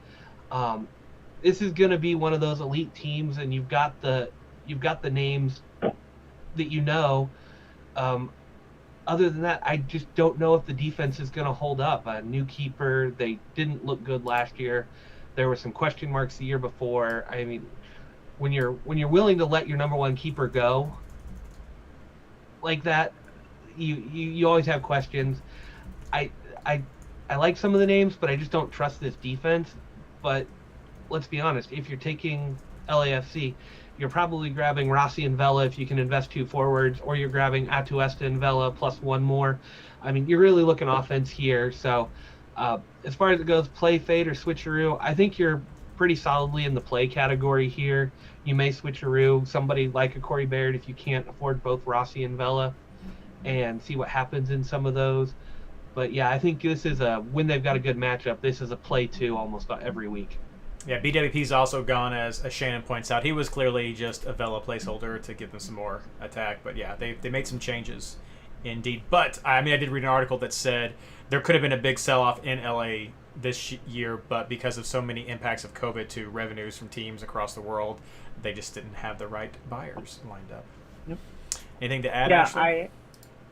This is going to be one of those elite teams, and you've got the names that you know. Other than that, I just don't know if the defense is going to hold up. A new keeper, they didn't look good last year. There were some question marks the year before. I mean, when you're willing to let your number one keeper go like that, you always have questions. I like some of the names, but I just don't trust this defense. But let's be honest, if you're taking LAFC, you're probably grabbing Rossi and Vela if you can invest two forwards, or you're grabbing Atuesta and Vela plus one more. I mean, you're really looking offense here. So as far as it goes, play, fade, or switcheroo, I think you're pretty solidly in the play category here. You may switcheroo somebody like a Corey Baird if you can't afford both Rossi and Vela, and see what happens in some of those. But yeah, I think this is when they've got a good matchup, this is a play two almost every week. Yeah, BWP's also gone, as Shannon points out. He was clearly just a Vela placeholder to give them some more attack. But yeah, they made some changes indeed. But I mean, I did read an article that said there could have been a big sell-off in LA this year, but because of so many impacts of COVID to revenues from teams across the world, they just didn't have the right buyers lined up. Yep. Anything to add, Yeah, Ashley?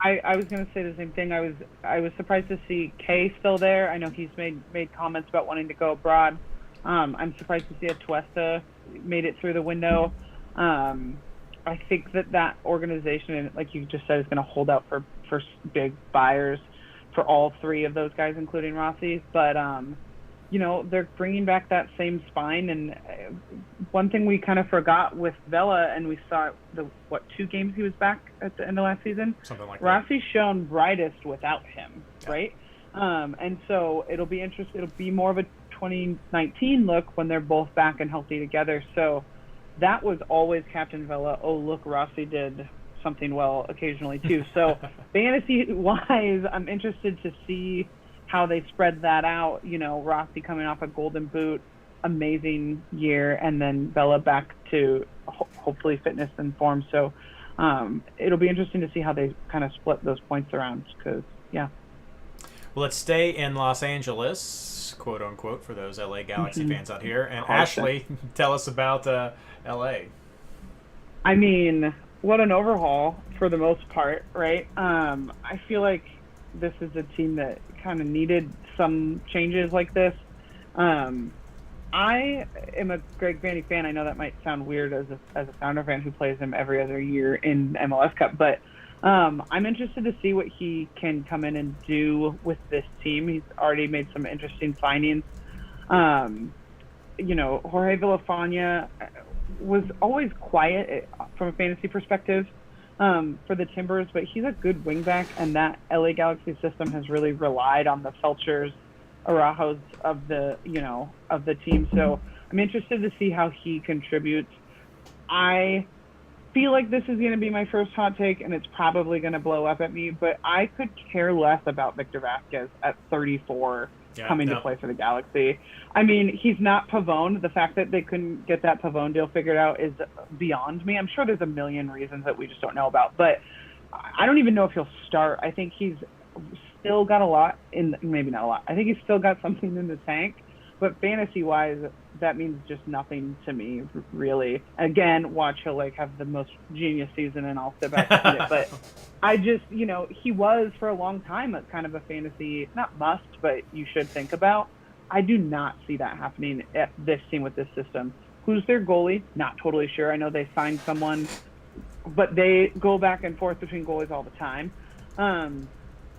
I was going to say the same thing. I was surprised to see Kay still there. I know he's made comments about wanting to go abroad. I'm surprised to see Atuesta made it through the window. I think that organization, like you just said, is going to hold out for big buyers for all three of those guys, including Rossi. But, they're bringing back that same spine. And one thing we kind of forgot with Vela, and we saw 2 games he was back at the end of last season? Something like that. Rossi's shown brightest without him, right? And so it'll be interesting. It'll be more of a 2019 look when they're both back and healthy together. So that was always Captain Vela. Oh, look, Rossi did something well occasionally too. So fantasy-wise, I'm interested to see how they spread that out. Rossi coming off a Golden Boot, amazing year, and then Vela back to hopefully fitness and form. So it'll be interesting to see how they kind of split those points around because, yeah. Well, let's stay in Los Angeles, quote unquote, for those LA Galaxy fans out here. And Ashley, tell us about LA. I mean, what an overhaul for the most part, right? I feel like this is a team that kind of needed some changes like this. I am a Greg Vanny fan. I know that might sound weird as a Founder fan who plays him every other year in MLS Cup, but I'm interested to see what he can come in and do with this team. He's already made some interesting signings. Jorge Villafana was always quiet from a fantasy perspective for the Timbers, but he's a good wingback, and that LA Galaxy system has really relied on the Felchers, Araujo's of the team. So I'm interested to see how he contributes. I feel like this is going to be my first hot take, and it's probably going to blow up at me, but I could care less about Victor Vasquez at 34 coming to play for the Galaxy. I mean, he's not Pavone. The fact that they couldn't get that Pavone deal figured out is beyond me. I'm sure there's a million reasons that we just don't know about, but I don't even know if he'll start. I think he's still got a lot maybe not a lot. I think he's still got something in the tank, but fantasy-wise, that means just nothing to me, really. Again, watch, he'll like have the most genius season, and I'll sit back and see it. But I just, he was for a long time a kind of a fantasy, not must, but you should think about. I do not see that happening at this team with this system. Who's their goalie? Not totally sure. I know they signed someone, but they go back and forth between goalies all the time.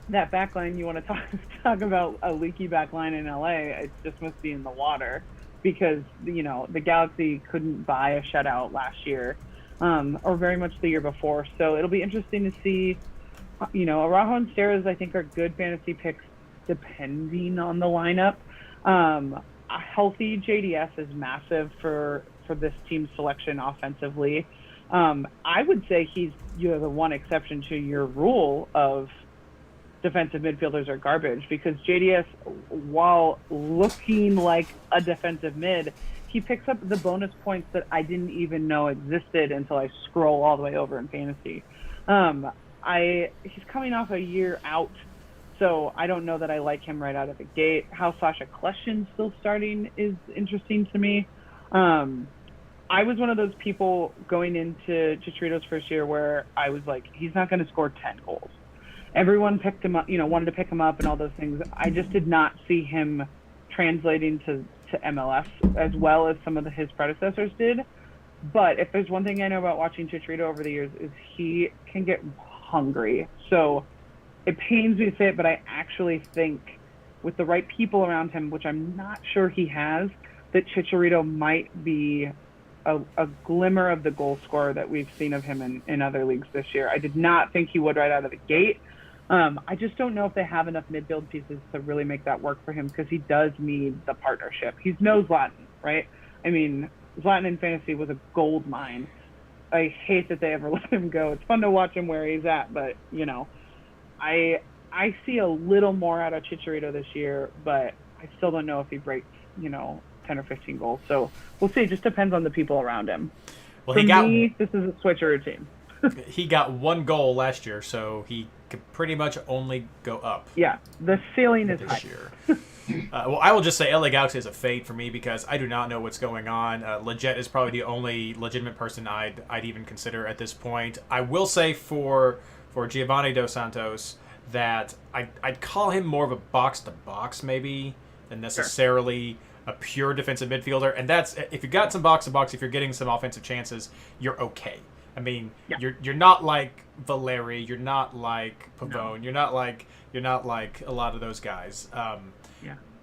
That back line, you want to talk about a leaky back line in LA, it just must be in the water, because, the Galaxy couldn't buy a shutout last year, or very much the year before. So it'll be interesting to see, Araujo and Steres, I think, are good fantasy picks depending on the lineup. A healthy JDS is massive for this team's selection offensively. I would say he's the one exception to your rule of defensive midfielders are garbage, because JDS, while looking like a defensive mid, he picks up the bonus points that I didn't even know existed until I scroll all the way over in fantasy. He's coming off a year out, so I don't know that I like him right out of the gate. How Sasha Kleshin's still starting is interesting to me. I was one of those people going into Chicharito's first year where I was like, he's not going to score 10 goals. Everyone picked him up, wanted to pick him up and all those things. I just did not see him translating to MLS as well as some of his predecessors did. But if there's one thing I know about watching Chicharito over the years, is he can get hungry. So it pains me to say it, but I actually think with the right people around him, which I'm not sure he has, that Chicharito might be a glimmer of the goal scorer that we've seen of him in other leagues this year. I did not think he would right out of the gate. I just don't know if they have enough midfield pieces to really make that work for him, because he does need the partnership. He's no Zlatan, right? I mean, Zlatan in fantasy was a gold mine. I hate that they ever let him go. It's fun to watch him where he's at, but, I see a little more out of Chicharito this year, but I still don't know if he breaks, 10 or 15 goals. So we'll see. It just depends on the people around him. Well, for me, this is a switcheroo team. He got one goal last year, so he could pretty much only go up. Yeah, the ceiling is this high. year. Well, I will just say LA Galaxy is a fade for me, because I do not know what's going on. Leggett is probably the only legitimate person I'd even consider at this point. I will say for Giovanni Dos Santos that I'd call him more of a box-to-box maybe than necessarily a pure defensive midfielder. And that's, if you got some box-to-box, if you're getting some offensive chances, you're okay. I mean, you're not like Valeri, you're not like Pavone, you're not like a lot of those guys.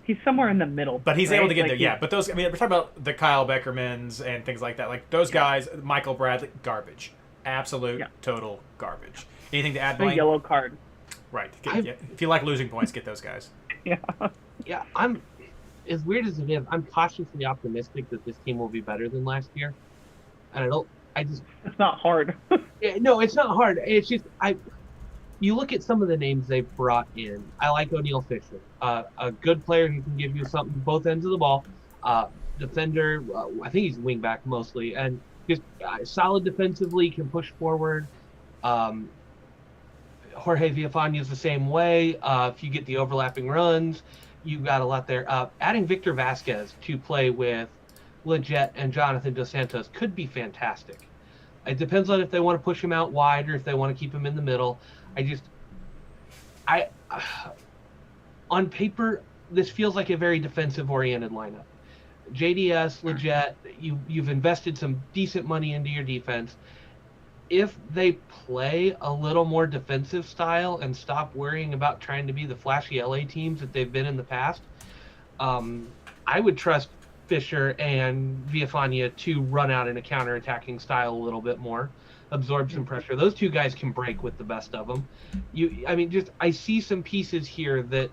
He's somewhere in the middle. But he's able to get there, But those, we're talking about the Kyle Beckermans and things like that. Like those guys, Michael Bradley, garbage, absolute total garbage. Anything to add, A Blaine? yellow card. Right. If you like losing points, get those guys. Yeah, I'm, as weird as it is, I'm cautiously optimistic that this team will be better than last year. And it's not hard. No, it's not hard. It's just, you look at some of the names they've brought in. I like O'Neal Fisher, a good player who can give you something both ends of the ball. Defender, I think he's wing back mostly, and just solid defensively, can push forward. Jorge Villafana is the same way. If you get the overlapping runs, you've got a lot there. Adding Victor Vasquez to play with Leggett and Jonathan Dos Santos could be fantastic. It depends on if they want to push him out wide or if they want to keep him in the middle. On paper, this feels like a very defensive-oriented lineup. JDS, Leggett, you've invested some decent money into your defense. If they play a little more defensive style and stop worrying about trying to be the flashy LA teams that they've been in the past, I would trust Fisher and Villafana to run out in a counter-attacking style a little bit more, absorb some pressure. Those two guys can break with the best of them. I see some pieces here that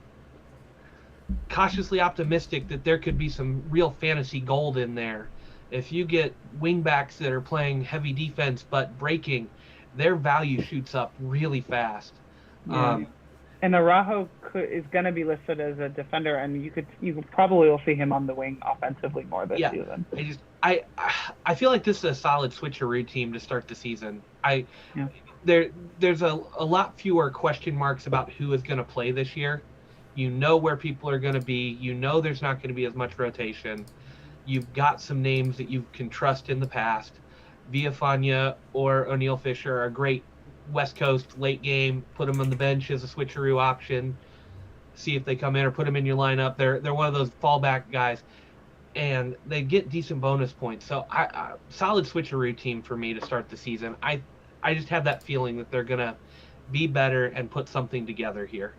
cautiously optimistic that there could be some real fantasy gold in there If you get wingbacks that are playing heavy defense but breaking, their value shoots up really fast. Yeah. And Araujo is going to be listed as a defender, and you probably will see him on the wing offensively more this season. I feel like this is a solid switcheroo team to start the season. There's a lot fewer question marks about who is going to play this year. You know where people are going to be. You know there's not going to be as much rotation. You've got some names that you can trust in the past. Villafana or O'Neal Fisher are great West Coast late game. Put them on the bench as a switcheroo option. See if they come in or put them in your lineup. They're one of those fallback guys, and they get decent bonus points. So solid switcheroo team for me to start the season. I just have that feeling that they're gonna be better and put something together here.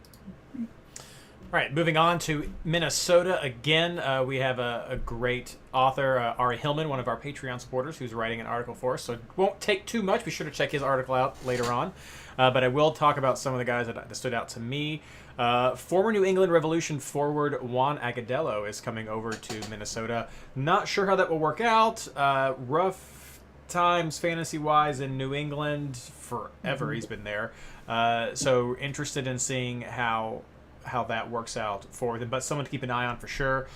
All right, moving on to Minnesota again. We have a great author, Ari Hillman, one of our Patreon supporters, who's writing an article for us. So it won't take too much. Be sure to check his article out later on. But I will talk about some of the guys that stood out to me. Former New England Revolution forward Juan Agudelo is coming over to Minnesota. Not sure how that will work out. Rough times fantasy-wise in New England. Forever he's been there. So interested in seeing how that works out for them, but someone to keep an eye on for sure.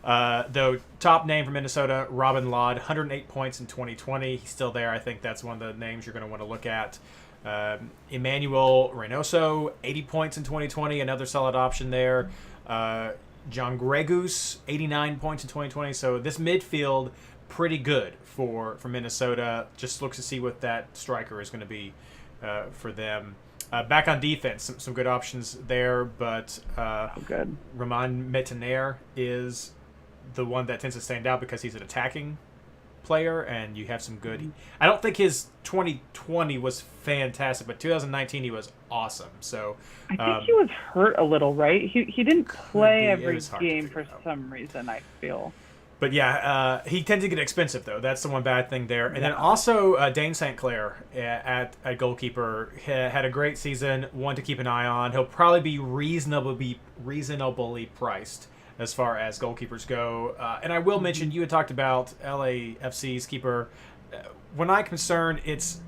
Though top name for Minnesota, Robin Lod, 108 points in 2020. He's still there. I think that's one of the names you're going to want to look at. Emmanuel Reynoso, 80 points in 2020, another solid option there. John Gregus, 89 points in 2020. So this midfield, pretty good for Minnesota. Just looks to see what that striker is going to be for them. Back on defense, some good options there, but good. Romain Métanire is the one that tends to stand out because he's an attacking player, and you have some good. I don't think his 2020 was fantastic, but 2019 he was awesome. So I think he was hurt a little, right? He didn't play every game for some reason, I feel. But yeah, he tends to get expensive, though. That's the one bad thing there. And then also Dane St. Clair at goalkeeper had a great season, one to keep an eye on. He'll probably be reasonably priced as far as goalkeepers go. And I will mention, you had talked about LAFC's keeper. When I'm concerned, it's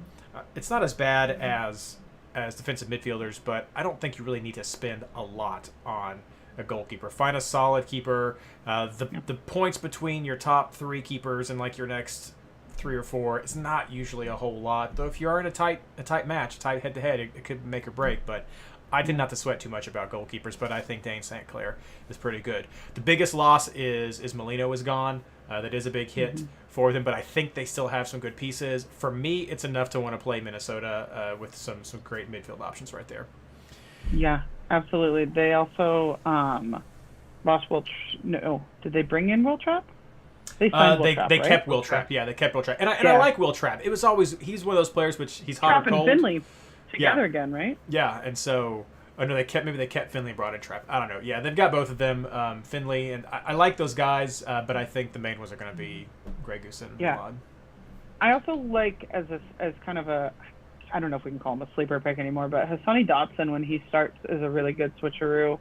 not as bad as defensive midfielders, but I don't think you really need to spend a lot on a goalkeeper. Find a solid keeper. The points between your top three keepers and like your next three or four, it's not usually a whole lot. Though if you are in a tight match, tight head to head, it could make or break. But I tend not to sweat too much about goalkeepers. But I think Dane St. Clair is pretty good. The biggest loss is Molino is gone. That is a big hit for them, but I think they still have some good pieces. For me, it's enough to want to play Minnesota with some great midfield options right there. Yeah. Absolutely. They also lost No, did they bring in Will Trapp? They signed Will Trapp, they right? kept Will Trapp. Yeah, they kept Will Trapp, and I like Will Trapp. It was always he's one of those players which he's hot Trapp or cold. and Finley together again, right? Yeah, and so they kept Finley, brought in Trapp. I don't know. Yeah, they've got both of them, Finley, and I like those guys, but I think the main ones are going to be Gregus and Lod. I also like as kind of a. I don't know if we can call him a sleeper pick anymore, but Hassani Dotson, when he starts, is a really good switcheroo.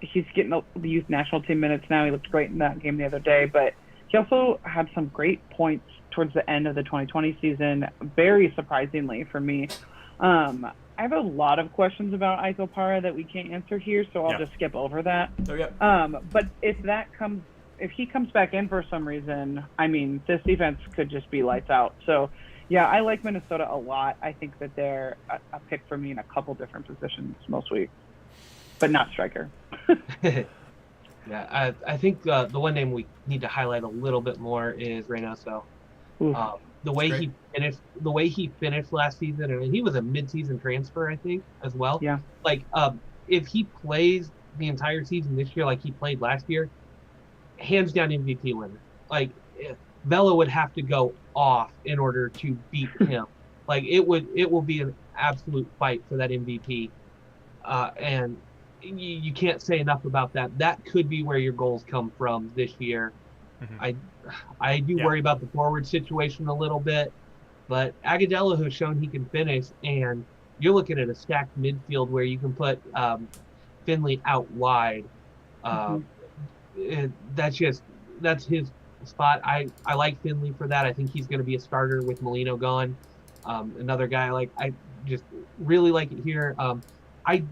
He's getting the youth national team minutes now. He looked great in that game the other day, but he also had some great points towards the end of the 2020 season, very surprisingly for me. I have a lot of questions about Aiko Para that we can't answer here, so I'll just skip over that. Oh, yeah. But if he comes back in for some reason, I mean, this defense could just be lights out. So, yeah, I like Minnesota a lot. I think that they're a pick for me in a couple different positions most weeks, but not striker. Yeah, I think the one name we need to highlight a little bit more is Reynoso. The way he finished last season, and he was a mid-season transfer, I think, as well. Yeah. Like, if he plays the entire season this year like he played last year, hands down MVP winner. Like, Vela would have to go off in order to beat him. Like, it will be an absolute fight for that MVP. And you can't say enough about that. That could be where your goals come from this year. Mm-hmm. I do worry about the forward situation a little bit, but Agudelo has shown he can finish, and you're looking at a stacked midfield where you can put Finley out wide. That's his spot. I like Finley for that. I think he's going to be a starter with Molino gone. Another guy I just really like it here. I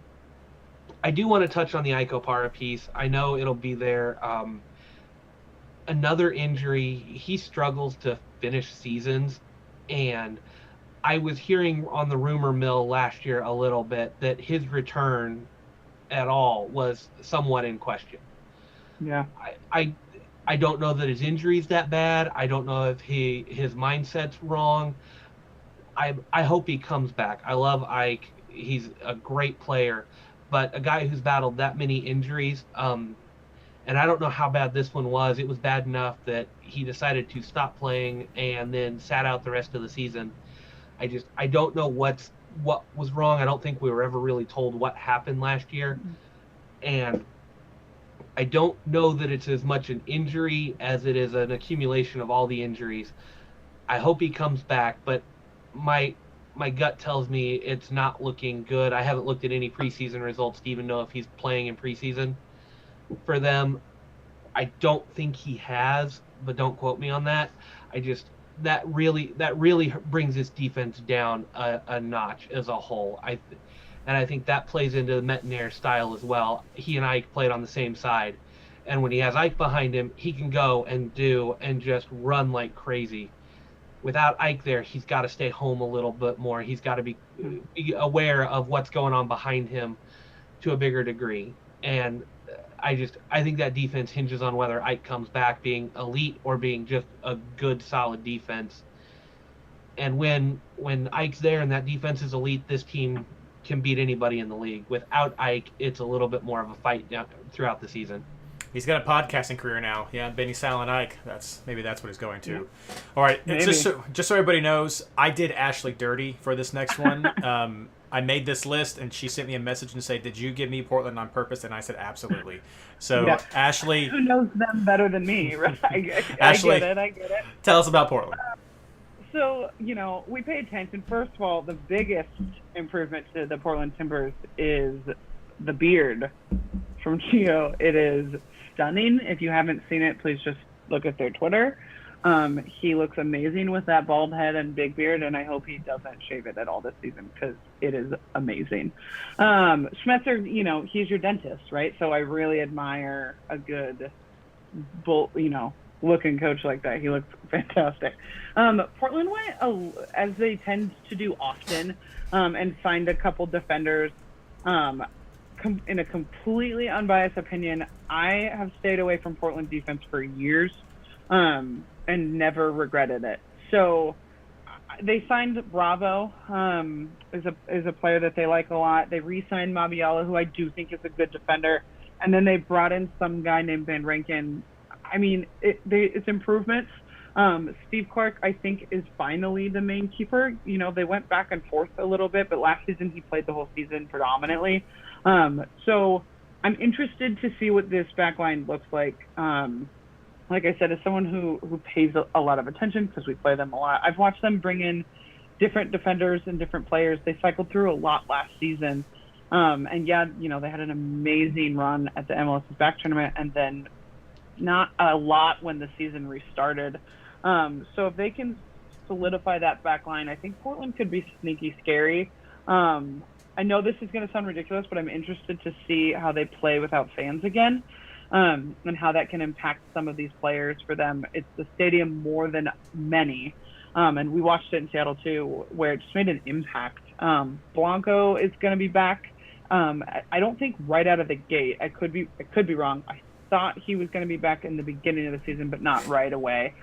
I do want to touch on the Ike Opara piece. I know it'll be there. Another injury. He struggles to finish seasons, and I was hearing on the rumor mill last year a little bit that his return at all was somewhat in question. Yeah. I don't know that his injury's that bad. I don't know if his mindset's wrong. I hope he comes back. I love Ike. He's a great player, but a guy who's battled that many injuries, and I don't know how bad this one was. It was bad enough that he decided to stop playing and then sat out the rest of the season. I don't know what was wrong. I don't think we were ever really told what happened last year, and I don't know that it's as much an injury as it is an accumulation of all the injuries. I hope he comes back, but my gut tells me it's not looking good. I haven't looked at any preseason results to even know if he's playing in preseason for them. I don't think he has, but don't quote me on that. That really brings his defense down a notch as a whole. And I think that plays into the Metanair style as well. He and Ike played on the same side, and when he has Ike behind him, he can go and just run like crazy. Without Ike there, he's got to stay home a little bit more. He's got to be aware of what's going on behind him to a bigger degree. And I think that defense hinges on whether Ike comes back being elite or being just a good, solid defense. And when Ike's there and that defense is elite, this team can beat anybody in the league. Without Ike, it's a little bit more of a fight throughout the season. He's got a podcasting career now. Yeah, Benny Silent Ike. Maybe that's what he's going to. Yeah. All right, just so everybody knows, I did Ashley dirty for this next one. I made this list, and she sent me a message and said, "Did you give me Portland on purpose?" And I said, "Absolutely." So, yeah. Ashley, who knows them better than me, right? Ashley, I get it. Tell us about Portland. So, we pay attention. First of all, the biggest improvement to the Portland Timbers is the beard from Gio. It is stunning. If you haven't seen it, please just look at their Twitter. He looks amazing with that bald head and big beard, and I hope he doesn't shave it at all this season because it is amazing. Schmetzer, he's your dentist, right? So I really admire a good, looking coach like that. He looks fantastic. Portland went, as they tend to do often, and signed a couple defenders. In a completely unbiased opinion, I have stayed away from Portland defense for years. And never regretted it. So they signed Bravo, is a player that they like a lot. They re-signed Mabiala, who I do think is a good defender, and then they brought in some guy named Van Rankin. I mean, it's improvements. Steve Clark, I think, is finally the main keeper. They went back and forth a little bit, but last season he played the whole season predominantly. So I'm interested to see what this back line looks like. Like I said, as someone who pays a lot of attention because we play them a lot, I've watched them bring in different defenders and different players. They cycled through a lot last season. And yeah, they had an amazing run at the MLSFI tournament and then not a lot when the season restarted. So if they can solidify that back line, I think Portland could be sneaky scary. I know this is going to sound ridiculous, but I'm interested to see how they play without fans again. And how that can impact some of these players for them. It's the stadium more than many. And we watched it in Seattle too, where it just made an impact. Blanco is going to be back. I don't think right out of the gate. I could be wrong. I thought he was going to be back in the beginning of the season, but not right away.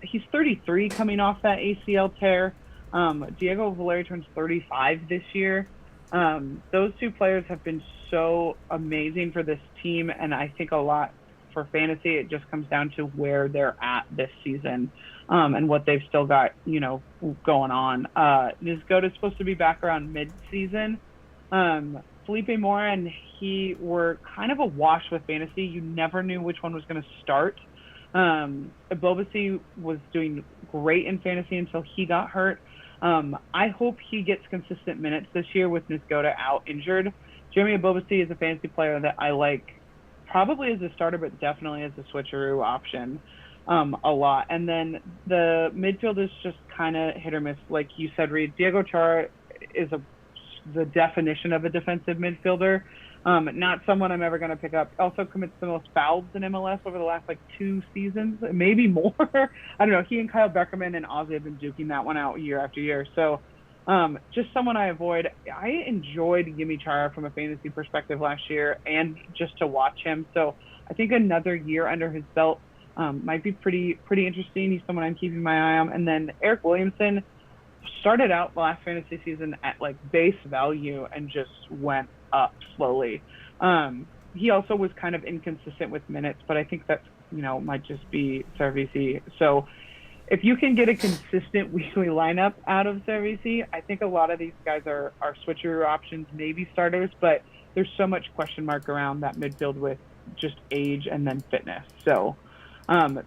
He's 33 coming off that ACL tear. Diego Valeri turns 35 this year. Those two players have been so amazing for this team, and I think a lot for fantasy, it just comes down to where they're at this season, and what they've still got, going on. Nisgoda is supposed to be back around mid-season. Felipe Mora and he were kind of a wash with fantasy. You never knew which one was going to start. Bobasi was doing great in fantasy until he got hurt. I hope he gets consistent minutes this year with Nisgoda out injured. Jeremy Abobasi is a fantasy player that I like probably as a starter, but definitely as a switcheroo option. a lot. And then the midfield is just kind of hit or miss. Like you said, Reed, Diego Chara is the definition of a defensive midfielder. Not someone I'm ever going to pick up. Also commits the most fouls in MLS over the last 2 seasons, maybe more. I don't know. He and Kyle Beckerman and Ozzy have been duking that one out year after year. So just someone I avoid. I enjoyed Yimi Chara from a fantasy perspective last year and just to watch him. So I think another year under his belt might be pretty interesting. He's someone I'm keeping my eye on. And then Eric Williamson started out last fantasy season at base value and just went up slowly. He also was kind of inconsistent with minutes, but I think that's might just be Cervisi. So if you can get a consistent weekly lineup out of Cervisi, I think a lot of these guys are switcheroo options, maybe starters, but there's so much question mark around that midfield with just age and then fitness. So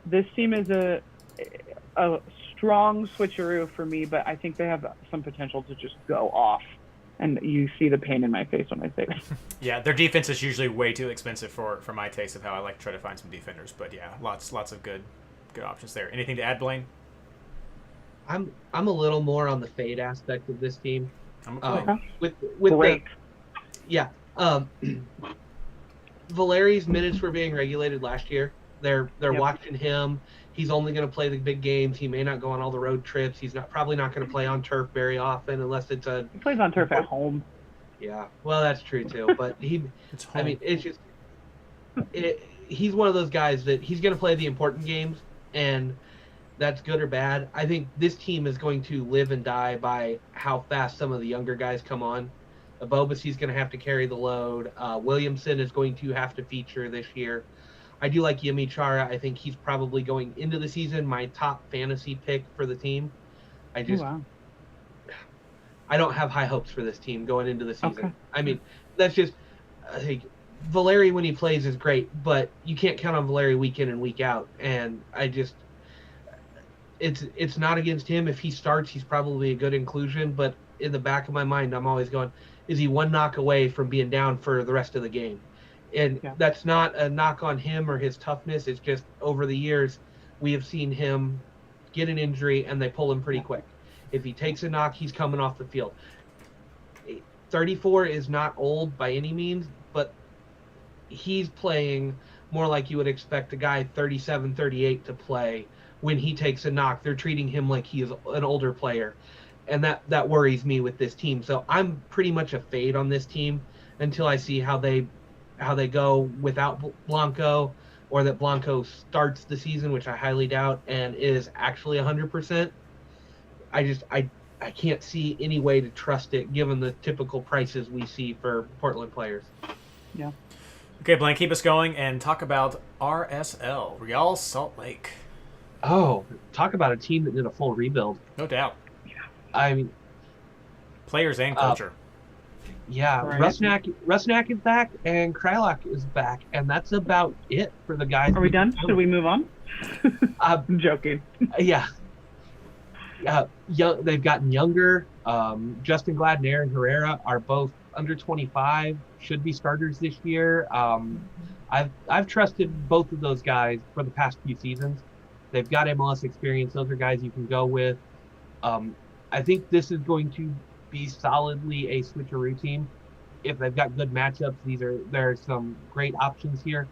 this team is a strong switcheroo for me, but I think they have some potential to just go off. And you see the pain in my face when I say that. Yeah, their defense is usually way too expensive for my taste of how I like to try to find some defenders. But yeah, lots of good options there. Anything to add, Blaine? I'm a little more on the fade aspect of this team. With Great. Valeri's minutes were being regulated last year. They're watching him. He's only going to play the big games. He may not go on all the road trips. He's probably not going to play on turf very often unless it's a. He plays on turf at home. Yeah, well, that's true too. But he's one of those guys that he's going to play the important games, and that's good or bad. I think this team is going to live and die by how fast some of the younger guys come on. Bobassy's going to have to carry the load. Williamson is going to have to feature this year. I do like Yimi Chara. I think he's probably going into the season my top fantasy pick for the team. I don't have high hopes for this team going into the season. Okay. I mean, that's just I think Valeri when he plays is great, but you can't count on Valeri week in and week out. And it's not against him. If he starts, he's probably a good inclusion. But in the back of my mind, I'm always going, is he one knock away from being down for the rest of the game? And that's not a knock on him or his toughness. It's just over the years, we have seen him get an injury and they pull him pretty quick. If he takes a knock, he's coming off the field. 34 is not old by any means, but he's playing more like you would expect a guy 37, 38 to play when he takes a knock. They're treating him like he is an older player. And that worries me with this team. So I'm pretty much a fade on this team until I see how they go without Blanco, or that Blanco starts the season, which I highly doubt, and is actually 100%. I can't see any way to trust it given the typical prices we see for Portland players. Yeah. Okay, Blaine, keep us going and talk about RSL, Real Salt Lake. Oh, talk about a team that did a full rebuild. No doubt. I mean, players and culture. Yeah, right. Rusnak is back and Krylak is back, and that's about it for the guys. Are we done? Should we move on? I'm joking. Yeah. They've gotten younger. Justin Glad and Aaron Herrera are both under 25, should be starters this year. I've trusted both of those guys for the past few seasons. They've got MLS experience. Those are guys you can go with. I think this is going to be solidly a switcheroo team. If they've got good matchups, there are some great options here.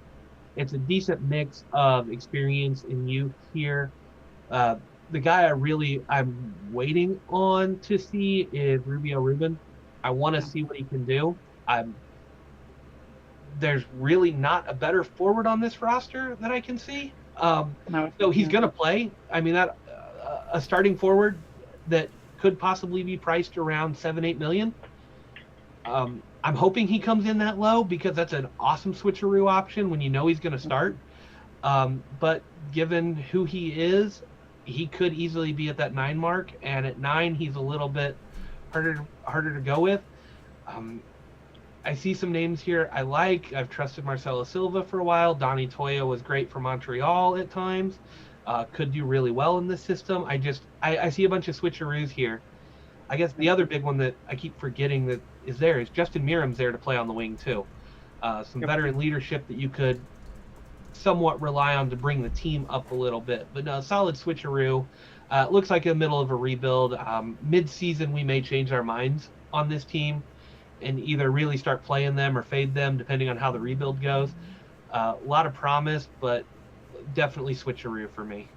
It's a decent mix of experience and youth here. The guy I'm waiting on to see is Rubio Rubin. I want to see what he can do. There's really not a better forward on this roster that I can see. So he's going to play. I mean, that a starting forward that could possibly be priced around 7-8 million. I'm hoping he comes in that low because that's an awesome switcheroo option when you know he's going to start. But given who he is, he could easily be at that 9 mark, and at 9 he's a little bit harder to go with. I see some names here I like. I've trusted Marcelo Silva for a while. Donny Toyo was great for Montreal at times. Could do really well in this system. I see a bunch of switcheroos here. I guess the other big one that I keep forgetting that is Justin Miram's there to play on the wing too. Some veteran leadership that you could somewhat rely on to bring the team up a little bit. But no, solid switcheroo. Looks like in the middle of a rebuild. Mid-season, we may change our minds on this team and either really start playing them or fade them, depending on how the rebuild goes. A lot of promise, but definitely switcheroo for me.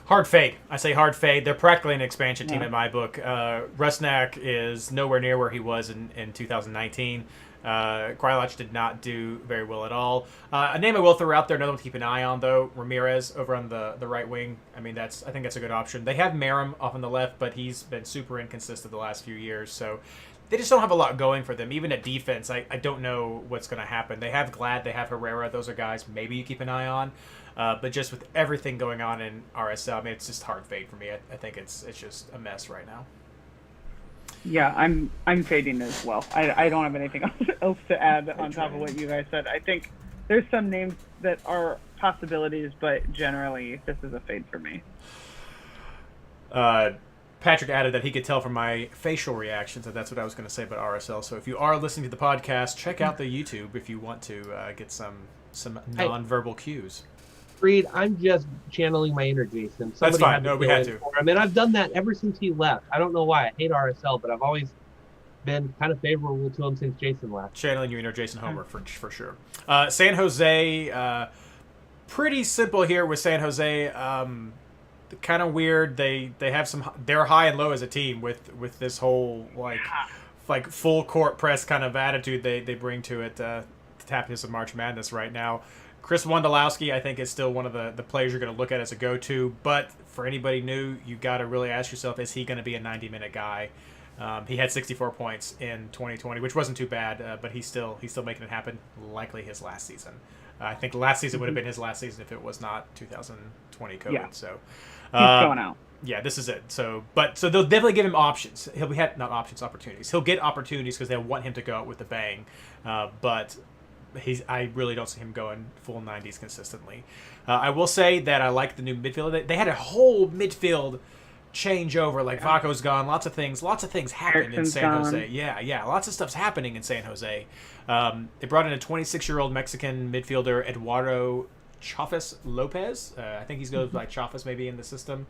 Hard fade. I say hard fade. They're practically an expansion team Yeah. in my book. Rusnak is nowhere near where he was in 2019. Krylach did not do very well at all. A name I will throw out there, another one to keep an eye on, though, Ramirez over on the right wing. I mean, I think that's a good option. They have Merrim off on the left, but he's been super inconsistent the last few years, so they just don't have a lot going for them. Even at defense, I don't know what's going to happen. They have Glad, they have Herrera. Those are guys maybe you keep an eye on. But just with everything going on in RSL, I mean, it's just hard fade for me. I think it's just a mess right now. Yeah, I'm fading as well. I don't have anything else to add on top of what you guys said. I think there's some names that are possibilities, but generally this is a fade for me. Patrick added that he could tell from my facial reactions that that's what I was going to say about RSL. So if you are listening to the podcast, check out the YouTube if you want to get some non-verbal cues. Reed, I'm just channeling my inner Jason. That's fine. Had No, we had to. I mean, I've done that ever since he left. I don't know why. I hate RSL, but I've always been kind of favorable to him since Jason left. Channeling your inner Jason Homer for sure. San Jose, pretty simple here with San Jose. Kind of weird. They have they're high and low as a team with this whole like full court press kind of attitude they bring to it. To tap into some March Madness right now. Chris Wondolowski, I think, is still one of the players you're going to look at as a go-to. But for anybody new, you got to really ask yourself, is he going to be a 90-minute guy? He had 64 points in 2020, which wasn't too bad, but he's still making it happen. Likely his last season. I think last season would have been his last season if it was not 2020 COVID. Yeah. So He's going out. yeah, this is it. So they'll definitely give him options. Opportunities. He'll get opportunities because they'll want him to go out with a bang. But I really don't see him going full 90s consistently. I will say that I like the new midfield. They had a whole midfield changeover. Like Vaco's gone. Lots of things happened in San Jose. Yeah. Lots of stuff's happening in San Jose. They brought in a 26-year-old Mexican midfielder, Eduardo Chafas Lopez. I think he goes by Chafas maybe in the system.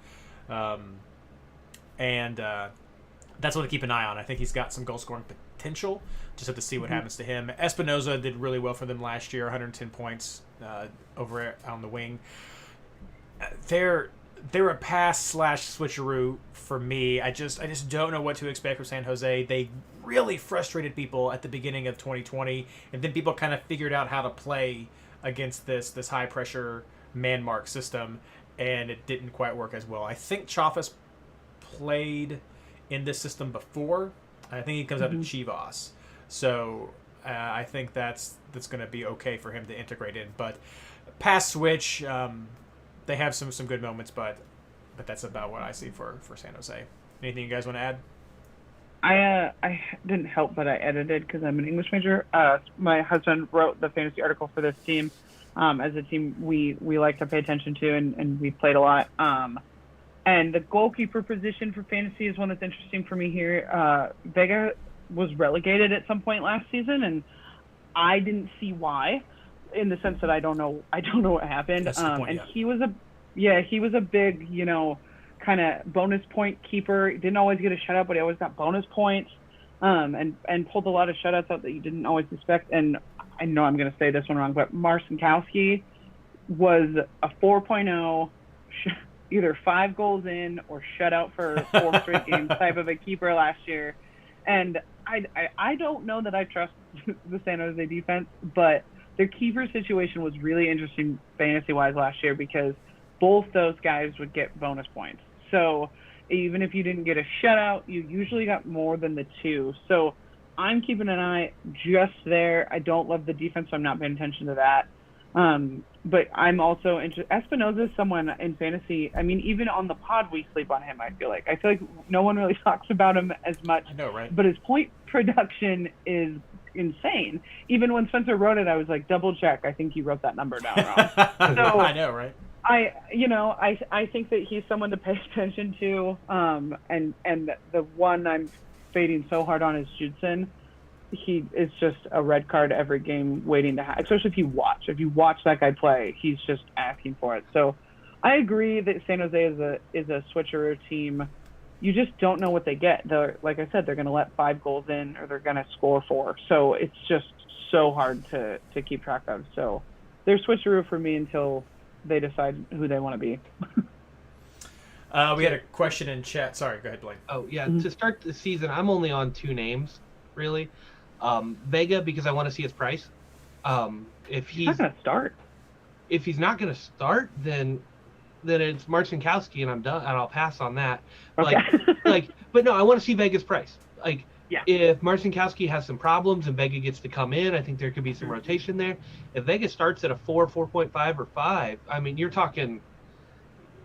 And that's what to keep an eye on. I think he's got some goal-scoring potential. Just have to see what happens to him. Espinoza did really well for them last year, 110 points over on the wing. They're a pass/switcheroo for me. I just don't know what to expect from San Jose. They really frustrated people at the beginning of 2020, and then people kind of figured out how to play against this high-pressure man-mark system, and it didn't quite work as well. I think Chafas played in this system before. I think he comes out of Chivas. So I think that's going to be okay for him to integrate in. But pass switch, they have some good moments, but that's about what I see for San Jose. Anything you guys want to add? I didn't help, but I edited because I'm an English major. My husband wrote the fantasy article for this team. As a team, we like to pay attention to, and we played a lot. And the goalkeeper position for fantasy is one that's interesting for me here. Vega was relegated at some point last season, and I didn't see why, in the sense that I don't know what happened. That's the point, and yeah. he was a big, kind of bonus point keeper. He didn't always get a shutout, but he always got bonus points. And pulled a lot of shutouts out that you didn't always expect. And I know I'm going to say this one wrong, but Marcinkowski was a 4.0, either 5 goals in or shutout for 4 straight games type of a keeper last year. And I don't know that I trust the San Jose defense, but their keeper situation was really interesting fantasy-wise last year because both those guys would get bonus points. So even if you didn't get a shutout, you usually got more than the 2. So I'm keeping an eye just there. I don't love the defense, so I'm not paying attention to that. But I'm also interested. Espinoza is someone in fantasy. I mean, even on the pod, we sleep on him. I feel like no one really talks about him as much. I know, right? But his point production is insane. Even when Spencer wrote it, I was like, double check. I think he wrote that number down wrong. So I know, right? I think that he's someone to pay attention to. And the one I'm fading so hard on is Judson. he is just a red card every game waiting to especially if you watch that guy play, he's just asking for it. So I agree that San Jose is a switcheroo team. You just don't know what they get. Like I said, they're going to let 5 goals in or they're going to score 4. So it's just so hard to keep track of. So they're switcheroo for me until they decide who they want to be. We had a question in chat. Sorry, go ahead, Blaine. Oh, yeah. To start the season, I'm only on 2 names, really. Vega, because I want to see his price. If he's not going to start. If he's not going to start, then it's Marcinkowski, and I'm done, and I'll pass on that. Okay. But no, I want to see Vega's price. Yeah. If Marcinkowski has some problems and Vega gets to come in, I think there could be some rotation there. If Vega starts at a 4, 4.5, or 5, I mean, you're talking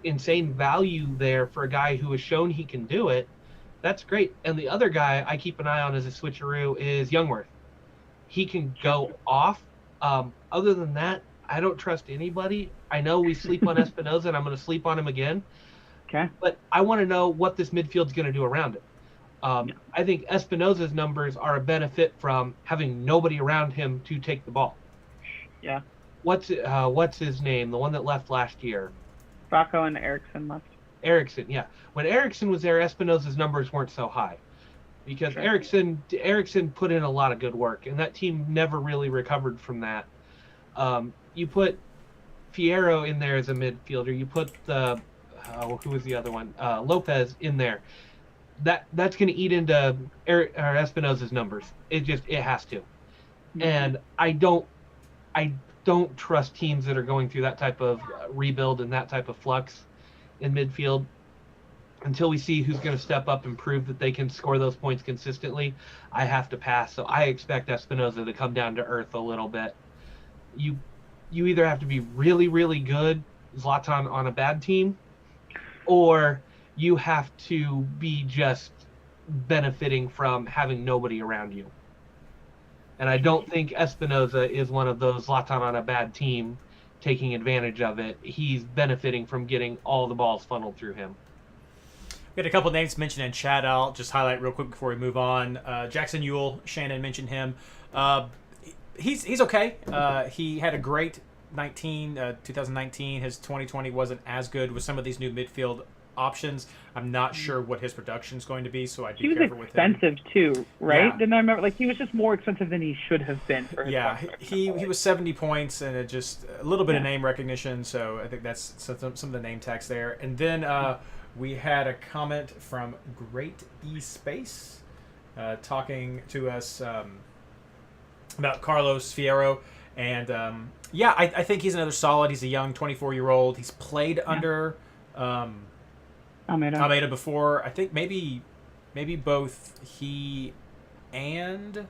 insane value there for a guy who has shown he can do it. That's great. And the other guy I keep an eye on as a switcheroo is Youngworth. He can go off. Other than that, I don't trust anybody. I know we sleep on Espinoza, and I'm going to sleep on him again. Okay. But I want to know what this midfield's going to do around it. I think Espinoza's numbers are a benefit from having nobody around him to take the ball. Yeah. What's his name? The one that left last year. Rocco and Erickson left. Erickson, yeah. When Erickson was there, Espinoza's numbers weren't so high because Sure. Erickson put in a lot of good work, and that team never really recovered from that. You put Fierro in there as a midfielder. You put who was the other one? Lopez in there. That's going to eat into Espinoza's numbers. It has to. Mm-hmm. And I don't trust teams that are going through that type of rebuild and that type of flux in midfield until we see who's going to step up and prove that they can score those points consistently. I have to pass. So I expect Espinoza to come down to earth a little bit. You either have to be really, really good, Zlatan on a bad team, or you have to be just benefiting from having nobody around you. And I don't think Espinoza is one of those Zlatan on a bad team taking advantage of it. He's benefiting from getting all the balls funneled through him. We had a couple names mentioned in chat. I'll just highlight real quick before we move on. Jackson Ewell, Shannon mentioned him. He's okay. He had a great 2019. His 2020 wasn't as good with some of these new midfield options. I'm not sure what his production is going to be, so I'd be careful with him. He was expensive too, right? Yeah. Didn't I remember? He was just more expensive than he should have been for his contract. He was 70 points and it just a little bit of name recognition, so I think that's some of the name tags there. And then we had a comment from Great E Space talking to us about Carlos Fierro. And I think he's another solid. He's a young 24-year-old. He's played under Almeida before. I think maybe both he and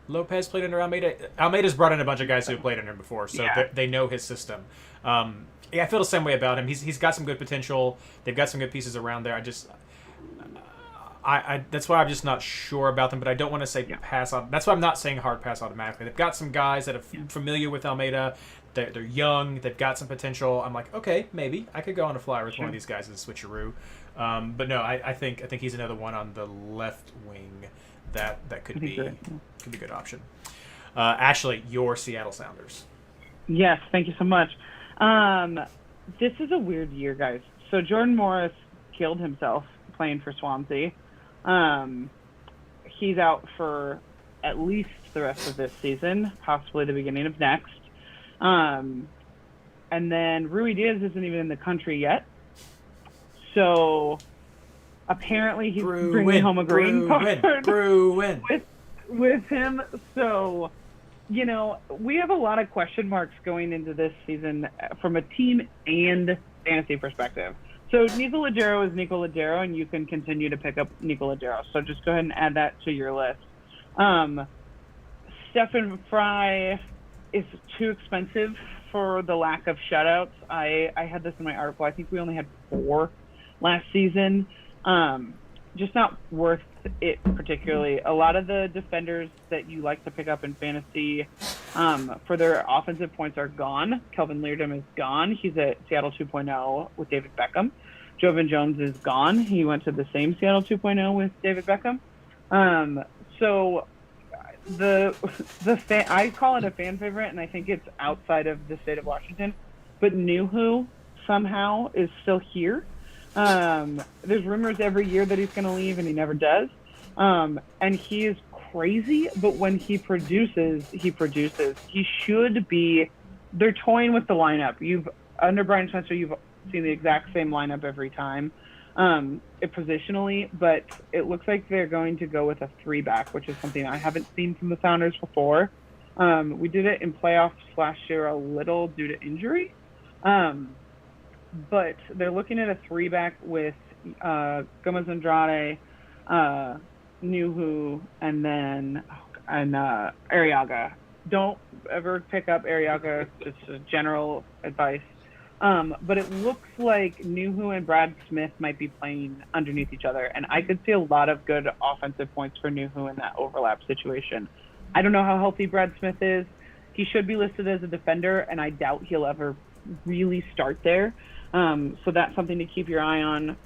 Lopez played under Almeida. Almeida's brought in a bunch of guys who have played under him before, so they know his system. I feel the same way about him. He's got some good potential. They've got some good pieces around there. I that's why I'm just not sure about them, but I don't want to say pass on. That's why I'm not saying hard pass automatically. They've got some guys that are familiar with Almeida. They're young. They've got some potential. I'm like, okay, maybe I could go on a flyer with one of these guys as a switcheroo. But no, I think he's another one on the left wing that could be a good option. Ashley, your Seattle Sounders. Yes, thank you so much. This is a weird year, guys. So Jordan Morris killed himself playing for Swansea. He's out for at least the rest of this season, possibly the beginning of next. And then Rui Diaz isn't even in the country yet. So apparently he's bringing home a green card with him. So, we have a lot of question marks going into this season from a team and fantasy perspective. So Nico Leggero is Nico Leggero, and you can continue to pick up Nico Leggero. So just go ahead and add that to your list. Stefan Fry is too expensive for the lack of shutouts. I had this in my article. I think we only had 4 last season. Just not worth it particularly. A lot of the defenders that you like to pick up in fantasy for their offensive points are gone. Kelvin Leardom is gone. He's at Seattle 2.0 with David Beckham. Jovan Jones is gone. He went to the same Seattle 2.0 with David Beckham. So I call it a fan favorite, and I think it's outside of the state of Washington. But Nuhu somehow is still here. There's rumors every year that he's going to leave, and he never does. And he is crazy, but when he produces, he produces. He should be. They're toying with the lineup. Under Brian Spencer, you've seen the exact same lineup every time. Positionally, but it looks like they're going to go with a 3-back, which is something I haven't seen from the Sounders before. We did it in playoffs last year a little due to injury, but they're looking at a 3-back with Gomez Andrade, Nuhu, and then Arriaga. Don't ever pick up Arriaga. It's a general advice. But it looks like Nuhu and Brad Smith might be playing underneath each other, and I could see a lot of good offensive points for Nuhu in that overlap situation. I don't know how healthy Brad Smith is. He should be listed as a defender, and I doubt he'll ever really start there. So that's something to keep your eye on.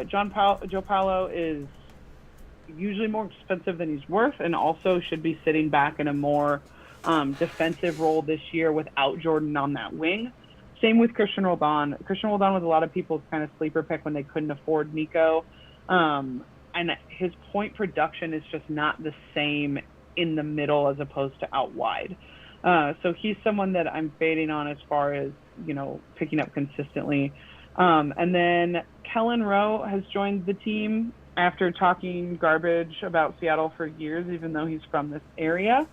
Joe Paulo is usually more expensive than he's worth, and also should be sitting back in a more defensive role this year without Jordan on that wing. Same with Christian Roldan. Christian Roldan was a lot of people's kind of sleeper pick when they couldn't afford Nico. And his point production is just not the same in the middle as opposed to out wide. So he's someone that I'm fading on as far as, picking up consistently. And then Kellen Rowe has joined the team after talking garbage about Seattle for years, even though he's from this area.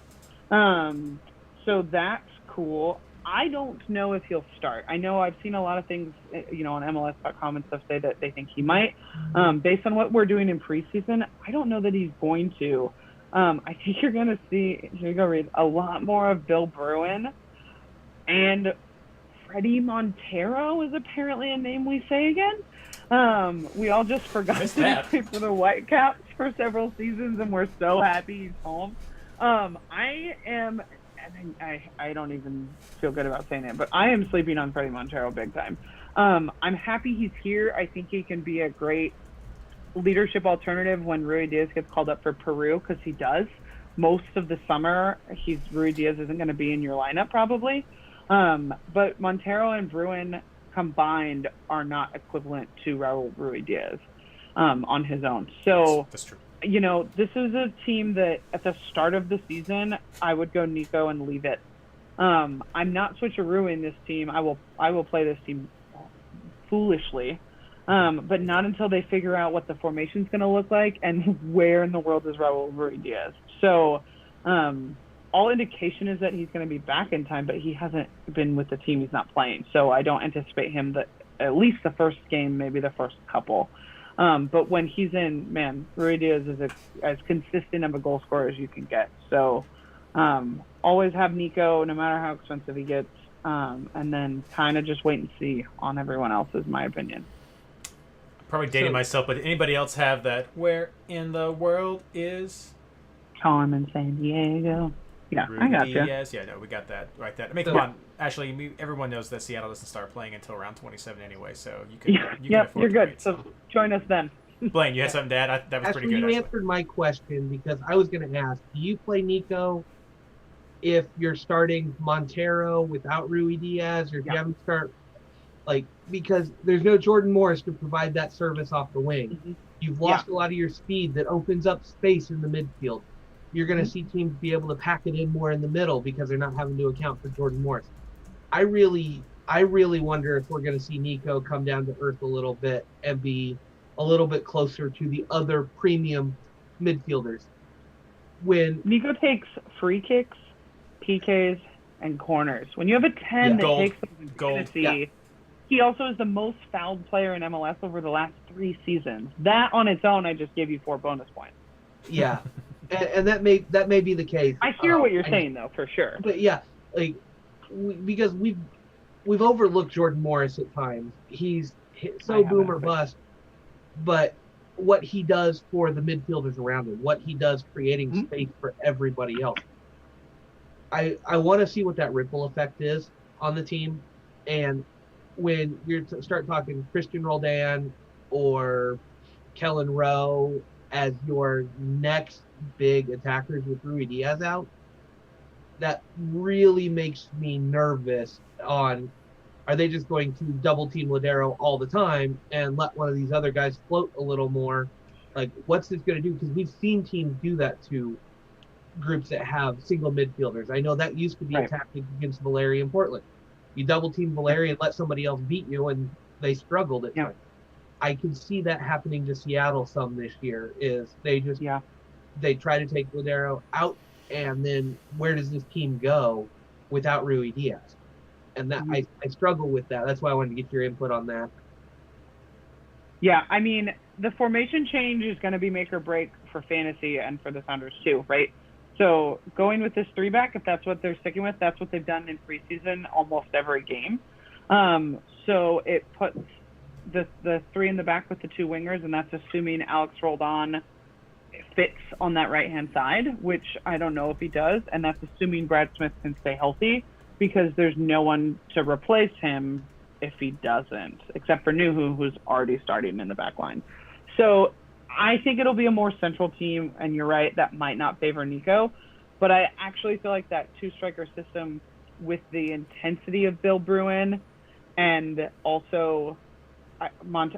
So that's cool. I don't know if he'll start. I know I've seen a lot of things, on MLS.com and stuff say that they think he might. Based on what we're doing in preseason, I don't know that he's going to. I think you're going to see, here you go, Reed, a lot more of Bill Bruin. And Freddie Montero is apparently a name we say again. We all just forgot that he played for the Whitecaps for several seasons, and we're so happy he's home. I don't even feel good about saying it, but I am sleeping on Freddie Montero big time. I'm happy he's here. I think he can be a great leadership alternative when Rui Diaz gets called up for Peru, because he does. Most of the summer, Rui Diaz isn't going to be in your lineup probably. But Montero and Bruin combined are not equivalent to Raul Rui Diaz on his own. So that's true. This is a team that at the start of the season, I would go Nico and leave it. I'm not switcherooing this team. I will play this team foolishly, but not until they figure out what the formation's going to look like and where in the world is Raul Rui Diaz. So all indication is that he's going to be back in time, but he hasn't been with the team. He's not playing. So I don't anticipate him at least the first game, maybe the first couple. But when he's in, man, Rui Diaz is as consistent of a goal scorer as you can get. So always have Nico, no matter how expensive he gets, and then kind of just wait and see on everyone else, is my opinion. Probably dating myself, but anybody else have that? Where in the world is Carmen San Diego? Yeah, Rui I got you. Diaz? Yeah, no, we got that right there. I mean, come on. Ashley, everyone knows that Seattle doesn't start playing until around 27 anyway, so you can Yep, afford you're to good. wait, So join us then. Blaine, you had something to add? That was pretty good. You Ashley. answered my question, because I was going to ask, do you play Nico if you're starting Montero without Rui Diaz, or do you have him start, because there's no Jordan Morris to provide that service off the wing. Mm-hmm. You've lost a lot of your speed that opens up space in the midfield. You're going to see teams be able to pack it in more in the middle because they're not having to account for Jordan Morris. I really wonder if we're going to see Nico come down to earth a little bit and be a little bit closer to the other premium midfielders. When Nico takes free kicks, PKs, and corners. When you have a 10 that takes them in fantasy, he also is the most fouled player in MLS over the last 3 seasons. That on its own, I just gave you 4 bonus points. Yeah. And that may be the case. I hear what you're saying, though, for sure. But yeah, because we've overlooked Jordan Morris at times. He's so boom or bust. But what he does for the midfielders around him, what he does creating space for everybody else, I want to see what that ripple effect is on the team. And when you start talking Christian Roldan or Kellen Rowe as your next big attackers with Rui Diaz out, that really makes me nervous on, are they just going to double team Ladero all the time and let one of these other guys float a little more? Like, what's this going to do? Because we've seen teams do that to groups that have single midfielders. I know that used to be a tactic against Valeri in Portland. You double team Valeri and let somebody else beat you, and they struggled at times. I can see that happening to Seattle some this year. Is they just they try to take Ladero out, and then where does this team go without Rui Diaz? And that I struggle with that. That's why I wanted to get your input on that. Yeah, I mean, the formation change is going to be make or break for fantasy and for the Sounders too, right? So going with this 3-back, if that's what they're sticking with, that's what they've done in preseason almost every game. So it puts the 3 in the back with the 2 wingers, and that's assuming Alex Roldan fits on that right-hand side, which I don't know if he does, and that's assuming Brad Smith can stay healthy, because there's no one to replace him if he doesn't, except for Nuhu, who's already starting in the back line. So I think it'll be a more central team, and you're right, that might not favor Nico, but I actually feel like that 2-striker system with the intensity of Bill Bruin, and also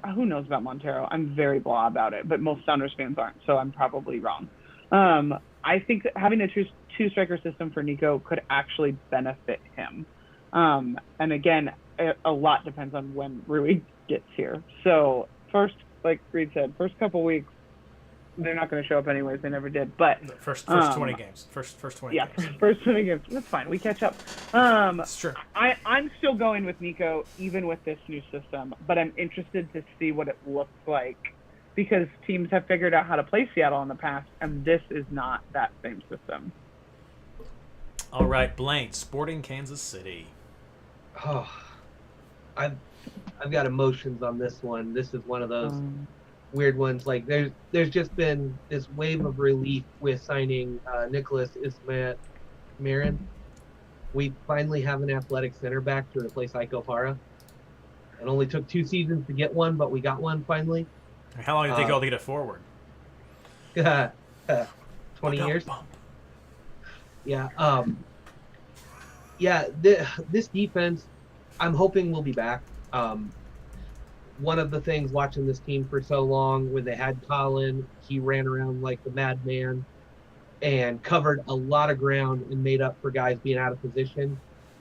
who knows about Montero? I'm very blah about it, but most Sounders fans aren't, so I'm probably wrong. I think that having a 2-striker system for Nico could actually benefit him. And again, a lot depends on when Rui gets here. So first, like Reed said, first couple weeks, they're not going to show up anyways. They never did. But first 20 games. First 20 games. Yeah, first 20 games. That's fine. We catch up. That's true. I'm still going with Nico, even with this new system. But I'm interested to see what it looks like, because teams have figured out how to play Seattle in the past, and this is not that same system. All right, Blaine, Sporting Kansas City. Oh, I've got emotions on this one. This is one of those weird ones. Like there's just been this wave of relief with signing Nicholas Ismarin. We finally have an athletic center back to replace Iko Para. It only took 2 seasons to get one, but we got one finally. How long did it take y'all to get it forward? 20 years. Bump. Yeah. This defense, I'm hoping will be back. One of the things watching this team for so long, when they had Colin, he ran around like the madman and covered a lot of ground and made up for guys being out of position.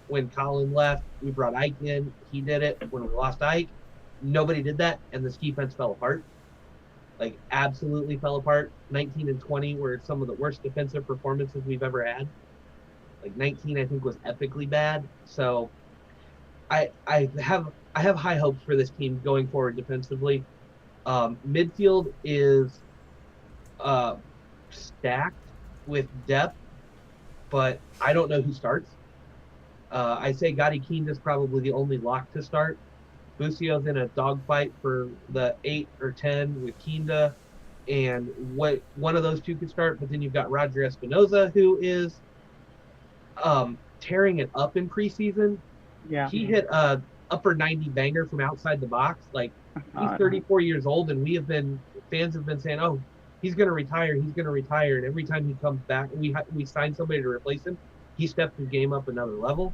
When Colin left, we brought Ike in. He did it. When we lost Ike, nobody did that, and this defense fell apart. Like, absolutely fell apart. 19 and 20 were some of the worst defensive performances we've ever had. Like 19, I think, was epically bad. So I have high hopes for this team going forward defensively. Midfield is stacked with depth, but I don't know who starts. I say Gotti Keene is probably the only lock to start. Bucio's in a dogfight for the 8 or 10 with Kinda, and one of those two could start. But then you've got Roger Espinoza, who is tearing it up in preseason. Yeah, he hit a upper 90 banger from outside the box. Like, he's 34 years old, and fans have been saying, "Oh, he's going to retire. He's going to retire." And every time he comes back, we sign somebody to replace him. He stepped his game up another level.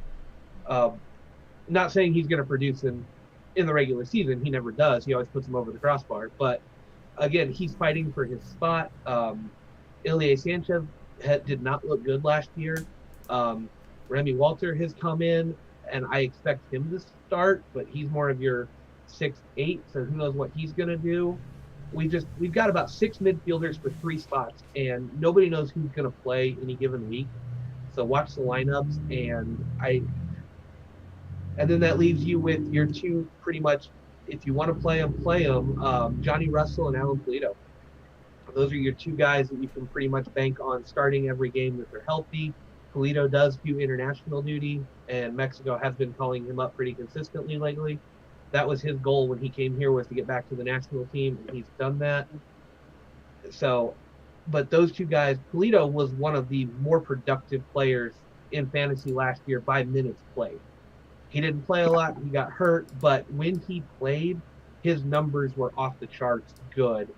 Not saying he's going to produce in the regular season. He never does. He always puts him over the crossbar. But again, he's fighting for his spot. Ilie Sanchez did not look good last year. Remy Walter has come in, and I expect him to start, but he's more of your 6'8", so who knows what he's going to do. We've got about 6 midfielders for 3 spots, and nobody knows who's going to play any given week. So watch the lineups, and then that leaves you with your 2 pretty much, if you want to play them, Johnny Russell and Alan Polito. Those are your 2 guys that you can pretty much bank on starting every game that they're healthy. Polito does do international duty, and Mexico has been calling him up pretty consistently lately. That was his goal when he came here, was to get back to the national team, and he's done that. So, but those 2 guys, Polito was one of the more productive players in fantasy last year by minutes played. He didn't play a lot, he got hurt, but when he played, his numbers were off the charts good.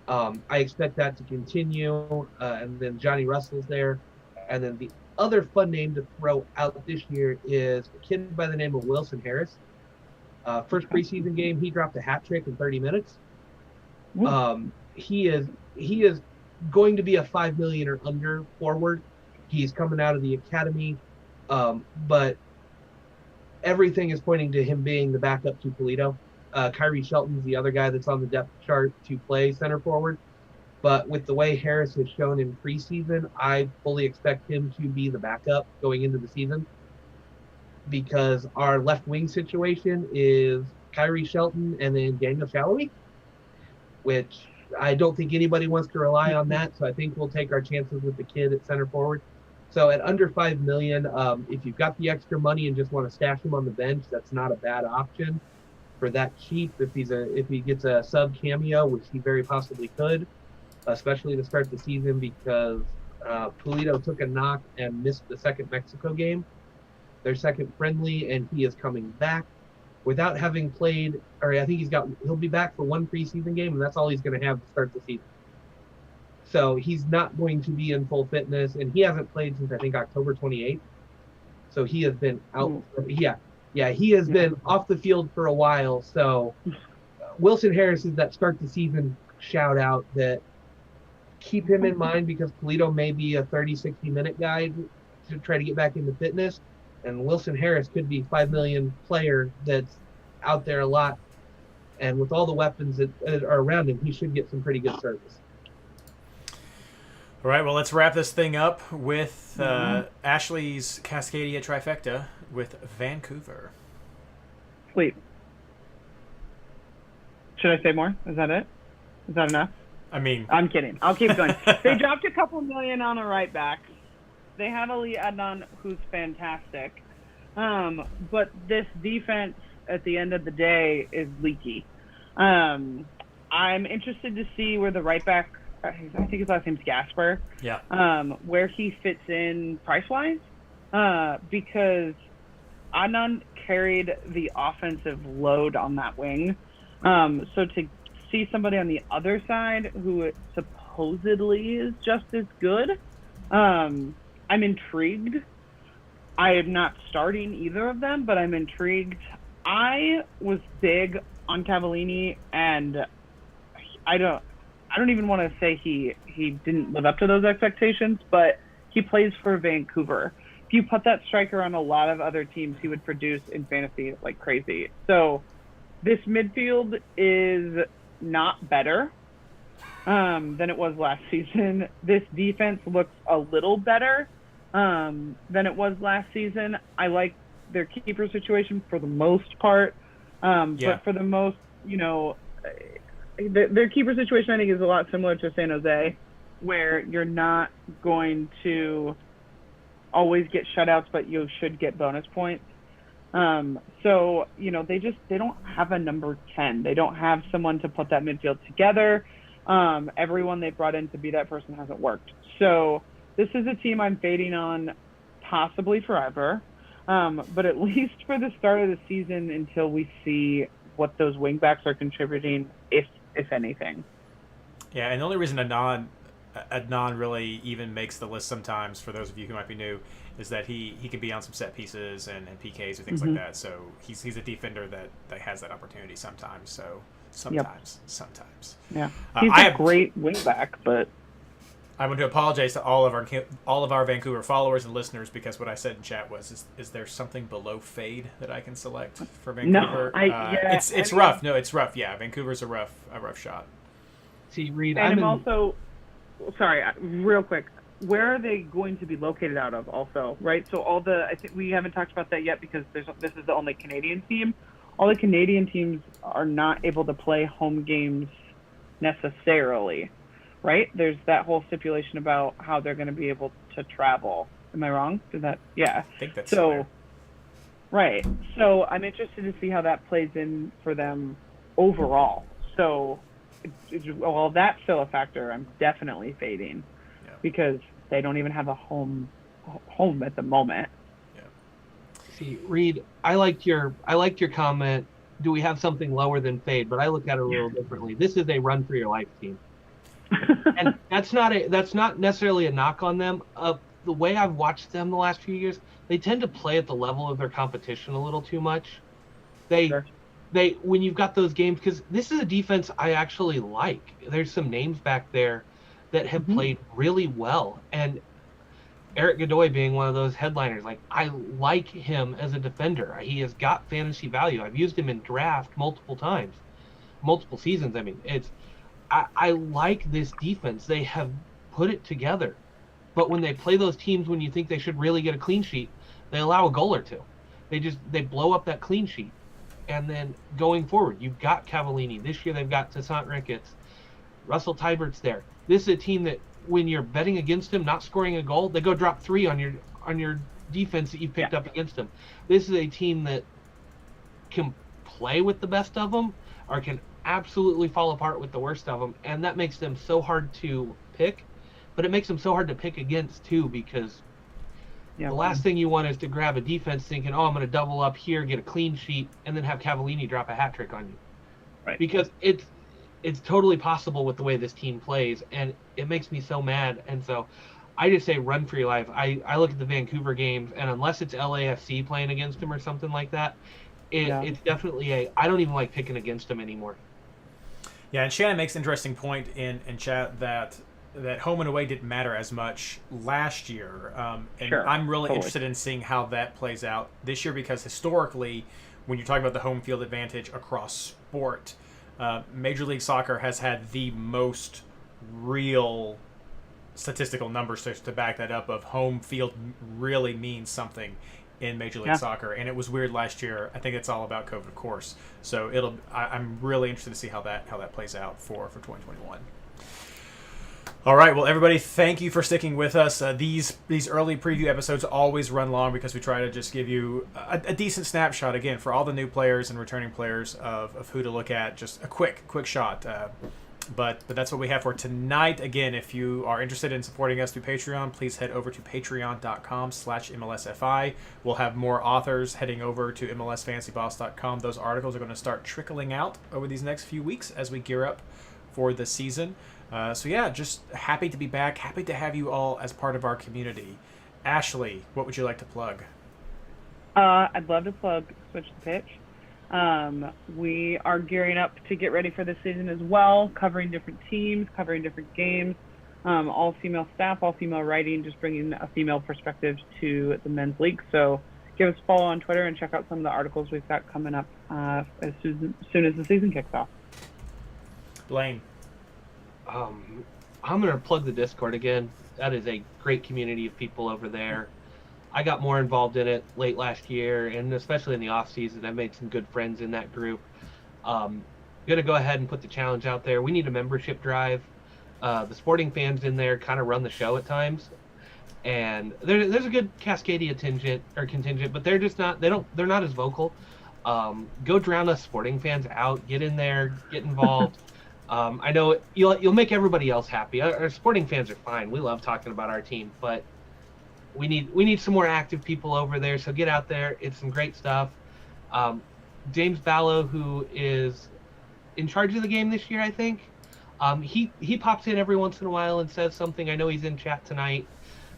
I expect that to continue. And then Johnny Russell's there. And then the other fun name to throw out this year is a kid by the name of Wilson Harris. First preseason game, he dropped a hat trick in 30 minutes. He is going to be a 5 million or under forward. He's coming out of the academy, but everything is pointing to him being the backup to Polito. Kyrie Shelton's the other guy that's on the depth chart to play center forward. But with the way Harris has shown in preseason, I fully expect him to be the backup going into the season, because our left wing situation is Kyrie Shelton and then Daniel Shallowy, which I don't think anybody wants to rely on that. So I think we'll take our chances with the kid at center forward. So at under 5 million, if you've got the extra money and just want to stash him on the bench, that's not a bad option for that cheap. If he gets a sub cameo, which he very possibly could, especially to start the season, because Pulido took a knock and missed the second Mexico game, their second friendly, and he is coming back without having played, or I think he'll be back for one preseason game, and that's all he's going to have to start the season. So he's not going to be in full fitness, and he hasn't played since I think October 28th. So he has been out. He has been off the field for a while. So Wilson Harris is that start the season shout out that keep him in mind, because Polito may be a 30, 60-minute guy to try to get back into fitness. And Wilson Harris could be 5 million player that's out there a lot. And with all the weapons that are around him, he should get some pretty good service. All right, well, let's wrap this thing up with Ashley's Cascadia trifecta with Vancouver. Sweet. Should I say more? Is that it? Is that enough? I mean, I'm kidding. I'll keep going. They dropped a couple million on a right back. They have Ali Adnan, who's fantastic. But this defense, at the end of the day, is leaky. I'm interested to see where the right back, I think his last name's Gasper, where he fits in price-wise, because Adnan carried the offensive load on that wing. So to see somebody on the other side who supposedly is just as good, I'm intrigued. I am not starting either of them, but I'm intrigued. I was big on Cavallini, and I don't even want to say he didn't live up to those expectations, but he plays for Vancouver. If you put that striker on a lot of other teams, he would produce in fantasy like crazy. So this midfield is not better than it was last season. This defense looks a little better than it was last season. I like their keeper situation for the most part, but for the most, their keeper situation, I think, is a lot similar to San Jose, where you're not going to always get shutouts, but you should get bonus points. So, they don't have a number 10. They don't have someone to put that midfield together. Everyone they brought in to be that person hasn't worked. So this is a team I'm fading on possibly forever, but at least for the start of the season until we see what those wingbacks are contributing, if anything. Yeah, and the only reason Adnan really even makes the list sometimes, for those of you who might be new, is that he can be on some set pieces and PKs or things like that. So he's a defender that has that opportunity sometimes. So sometimes. Yeah, he's a great wingback, but I want to apologize to all of our Vancouver followers and listeners, because what I said in chat was, is there something below fade that I can select for Vancouver? No, it's rough. No, it's rough. Yeah, Vancouver's a rough shot. See, Reed, and I'm also sorry, real quick. Where are they going to be located out of? Also, right? So I think we haven't talked about that yet, because this is the only Canadian team. All the Canadian teams are not able to play home games necessarily. Right? There's that whole stipulation about how they're going to be able to travel. Am I wrong? Yeah. I think that's so. Right. So I'm interested to see how that plays in for them overall. So, well, that's still a factor. I'm definitely fading because they don't even have a home at the moment. Yeah. See, Reed, I liked your comment. Do we have something lower than fade? But I look at it a little differently. This is a run for your life team. And that's not necessarily a knock on them. The way I've watched them the last few years, they tend to play at the level of their competition a little too much. They Sure. they when you've got those games, because this is a defense I actually like. There's some names back there that have Mhm. played really well, and Eric Godoy being one of those headliners. Like, I like him as a defender. He has got fantasy value. I've used him in draft multiple times, multiple seasons. I mean, I like this defense. They have put it together. But when they play those teams when you think they should really get a clean sheet, they allow a goal or two. They blow up that clean sheet. And then going forward, you've got Cavallini. This year they've got Toussaint Ricketts. Russell Tybert's there. This is a team that when you're betting against them, not scoring a goal, they go drop 3 on your defense that you picked up against them. This is a team that can play with the best of them or can absolutely fall apart with the worst of them, and that makes them so hard to pick. But it makes them so hard to pick against too, because Yeah. the last thing you want is to grab a defense thinking, oh, I'm going to double up here, get a clean sheet, and then have Cavallini drop a hat trick on you. Right. Because it's totally possible with the way this team plays, and it makes me so mad. And so I just say run for your life. I look at the Vancouver games, and unless it's LAFC playing against them or something like that, it's definitely I don't even like picking against them anymore. Yeah, and Shannon makes an interesting point in chat that home and away didn't matter as much last year. And Sure, I'm really totally. interested in seeing how that plays out this year, because historically, when you're talking about the home field advantage across sport, Major League Soccer has had the most real statistical numbers to back that up of home field really means something in Major League Soccer. And it was weird last year. I think it's all about COVID, of course. So I'm really interested to see how that plays out for 2021. All right, well, everybody, thank you for sticking with us. These early preview episodes always run long because we try to just give you a decent snapshot, again, for all the new players and returning players of who to look at. Just a quick shot. But that's what we have for tonight. Again, if you are interested in supporting us through Patreon, please head over to patreon.com/MLSFI. We'll have more authors heading over to MLSFantasyBoss.com. Those articles are going to start trickling out over these next few weeks as we gear up for the season. So yeah, just happy to be back. Happy to have you all as part of our community. Ashley, what would you like to plug? I'd love to plug Switch the Pitch. We are gearing up to get ready for this season as well, covering different teams, covering different games, all female staff, all female writing, just bringing a female perspective to the men's league. So give us a follow on Twitter and check out some of the articles we've got coming up as soon as the season kicks off. Blaine. I'm going to plug the Discord again. That is a great community of people over there. I got more involved in it late last year, and especially in the off season. I made some good friends in that group. Going to go ahead and put the challenge out there. We need a membership drive. The sporting fans in there kind of run the show at times, and there's a good Cascadia contingent, but they're just not. They're not as vocal. Go drown us sporting fans out. Get in there. Get involved. I know you'll make everybody else happy. Our sporting fans are fine. We love talking about our team, but we need some more active people over there. So get out there. It's some great stuff. James Ballo, who is in charge of the game this year, I think, he pops in every once in a while and says something. I know he's in chat tonight.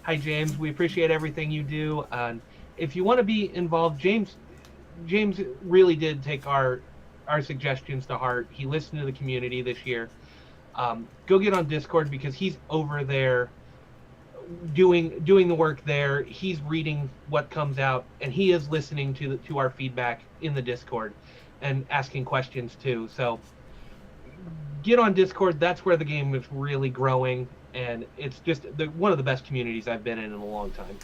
Hi, James. We appreciate everything you do. If you want to be involved, James really did take our suggestions to heart. He listened to the community this year. Go get on Discord, because he's over there doing the work there. He's reading what comes out, and he is listening to our feedback in the Discord and asking questions too. So get on Discord. That's where the game is really growing, and it's just one of the best communities I've been in a long time.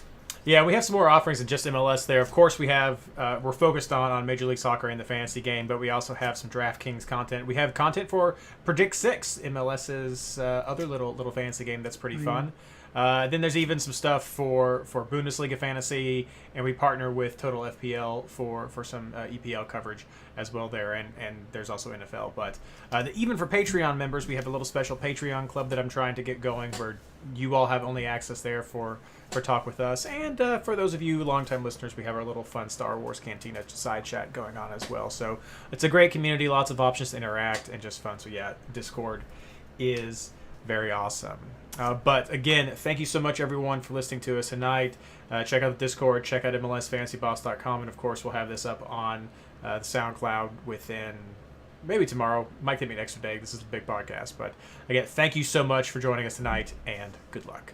Yeah, we have some more offerings than just MLS there. Of course, we're focused on Major League Soccer and the fantasy game, but we also have some DraftKings content. We have content for Predict 6, MLS's other little fantasy game that's pretty fun. Then there's even some stuff for Bundesliga fantasy, and we partner with Total FPL for some EPL coverage as well there, and there's also NFL. But even for Patreon members, we have a little special Patreon club that I'm trying to get going, where you all have only access there for Talk With Us. And for those of you longtime listeners, we have our little fun Star Wars Cantina side chat going on as well. So it's a great community, lots of options to interact, and just fun. So yeah, Discord is Very awesome. But again, thank you so much, everyone, for listening to us tonight. Check out the Discord, check out MLSFantasyBoss.com, and of course, we'll have this up on the SoundCloud within maybe tomorrow. Might take me an extra day. This is a big podcast. But again, thank you so much for joining us tonight, and good luck.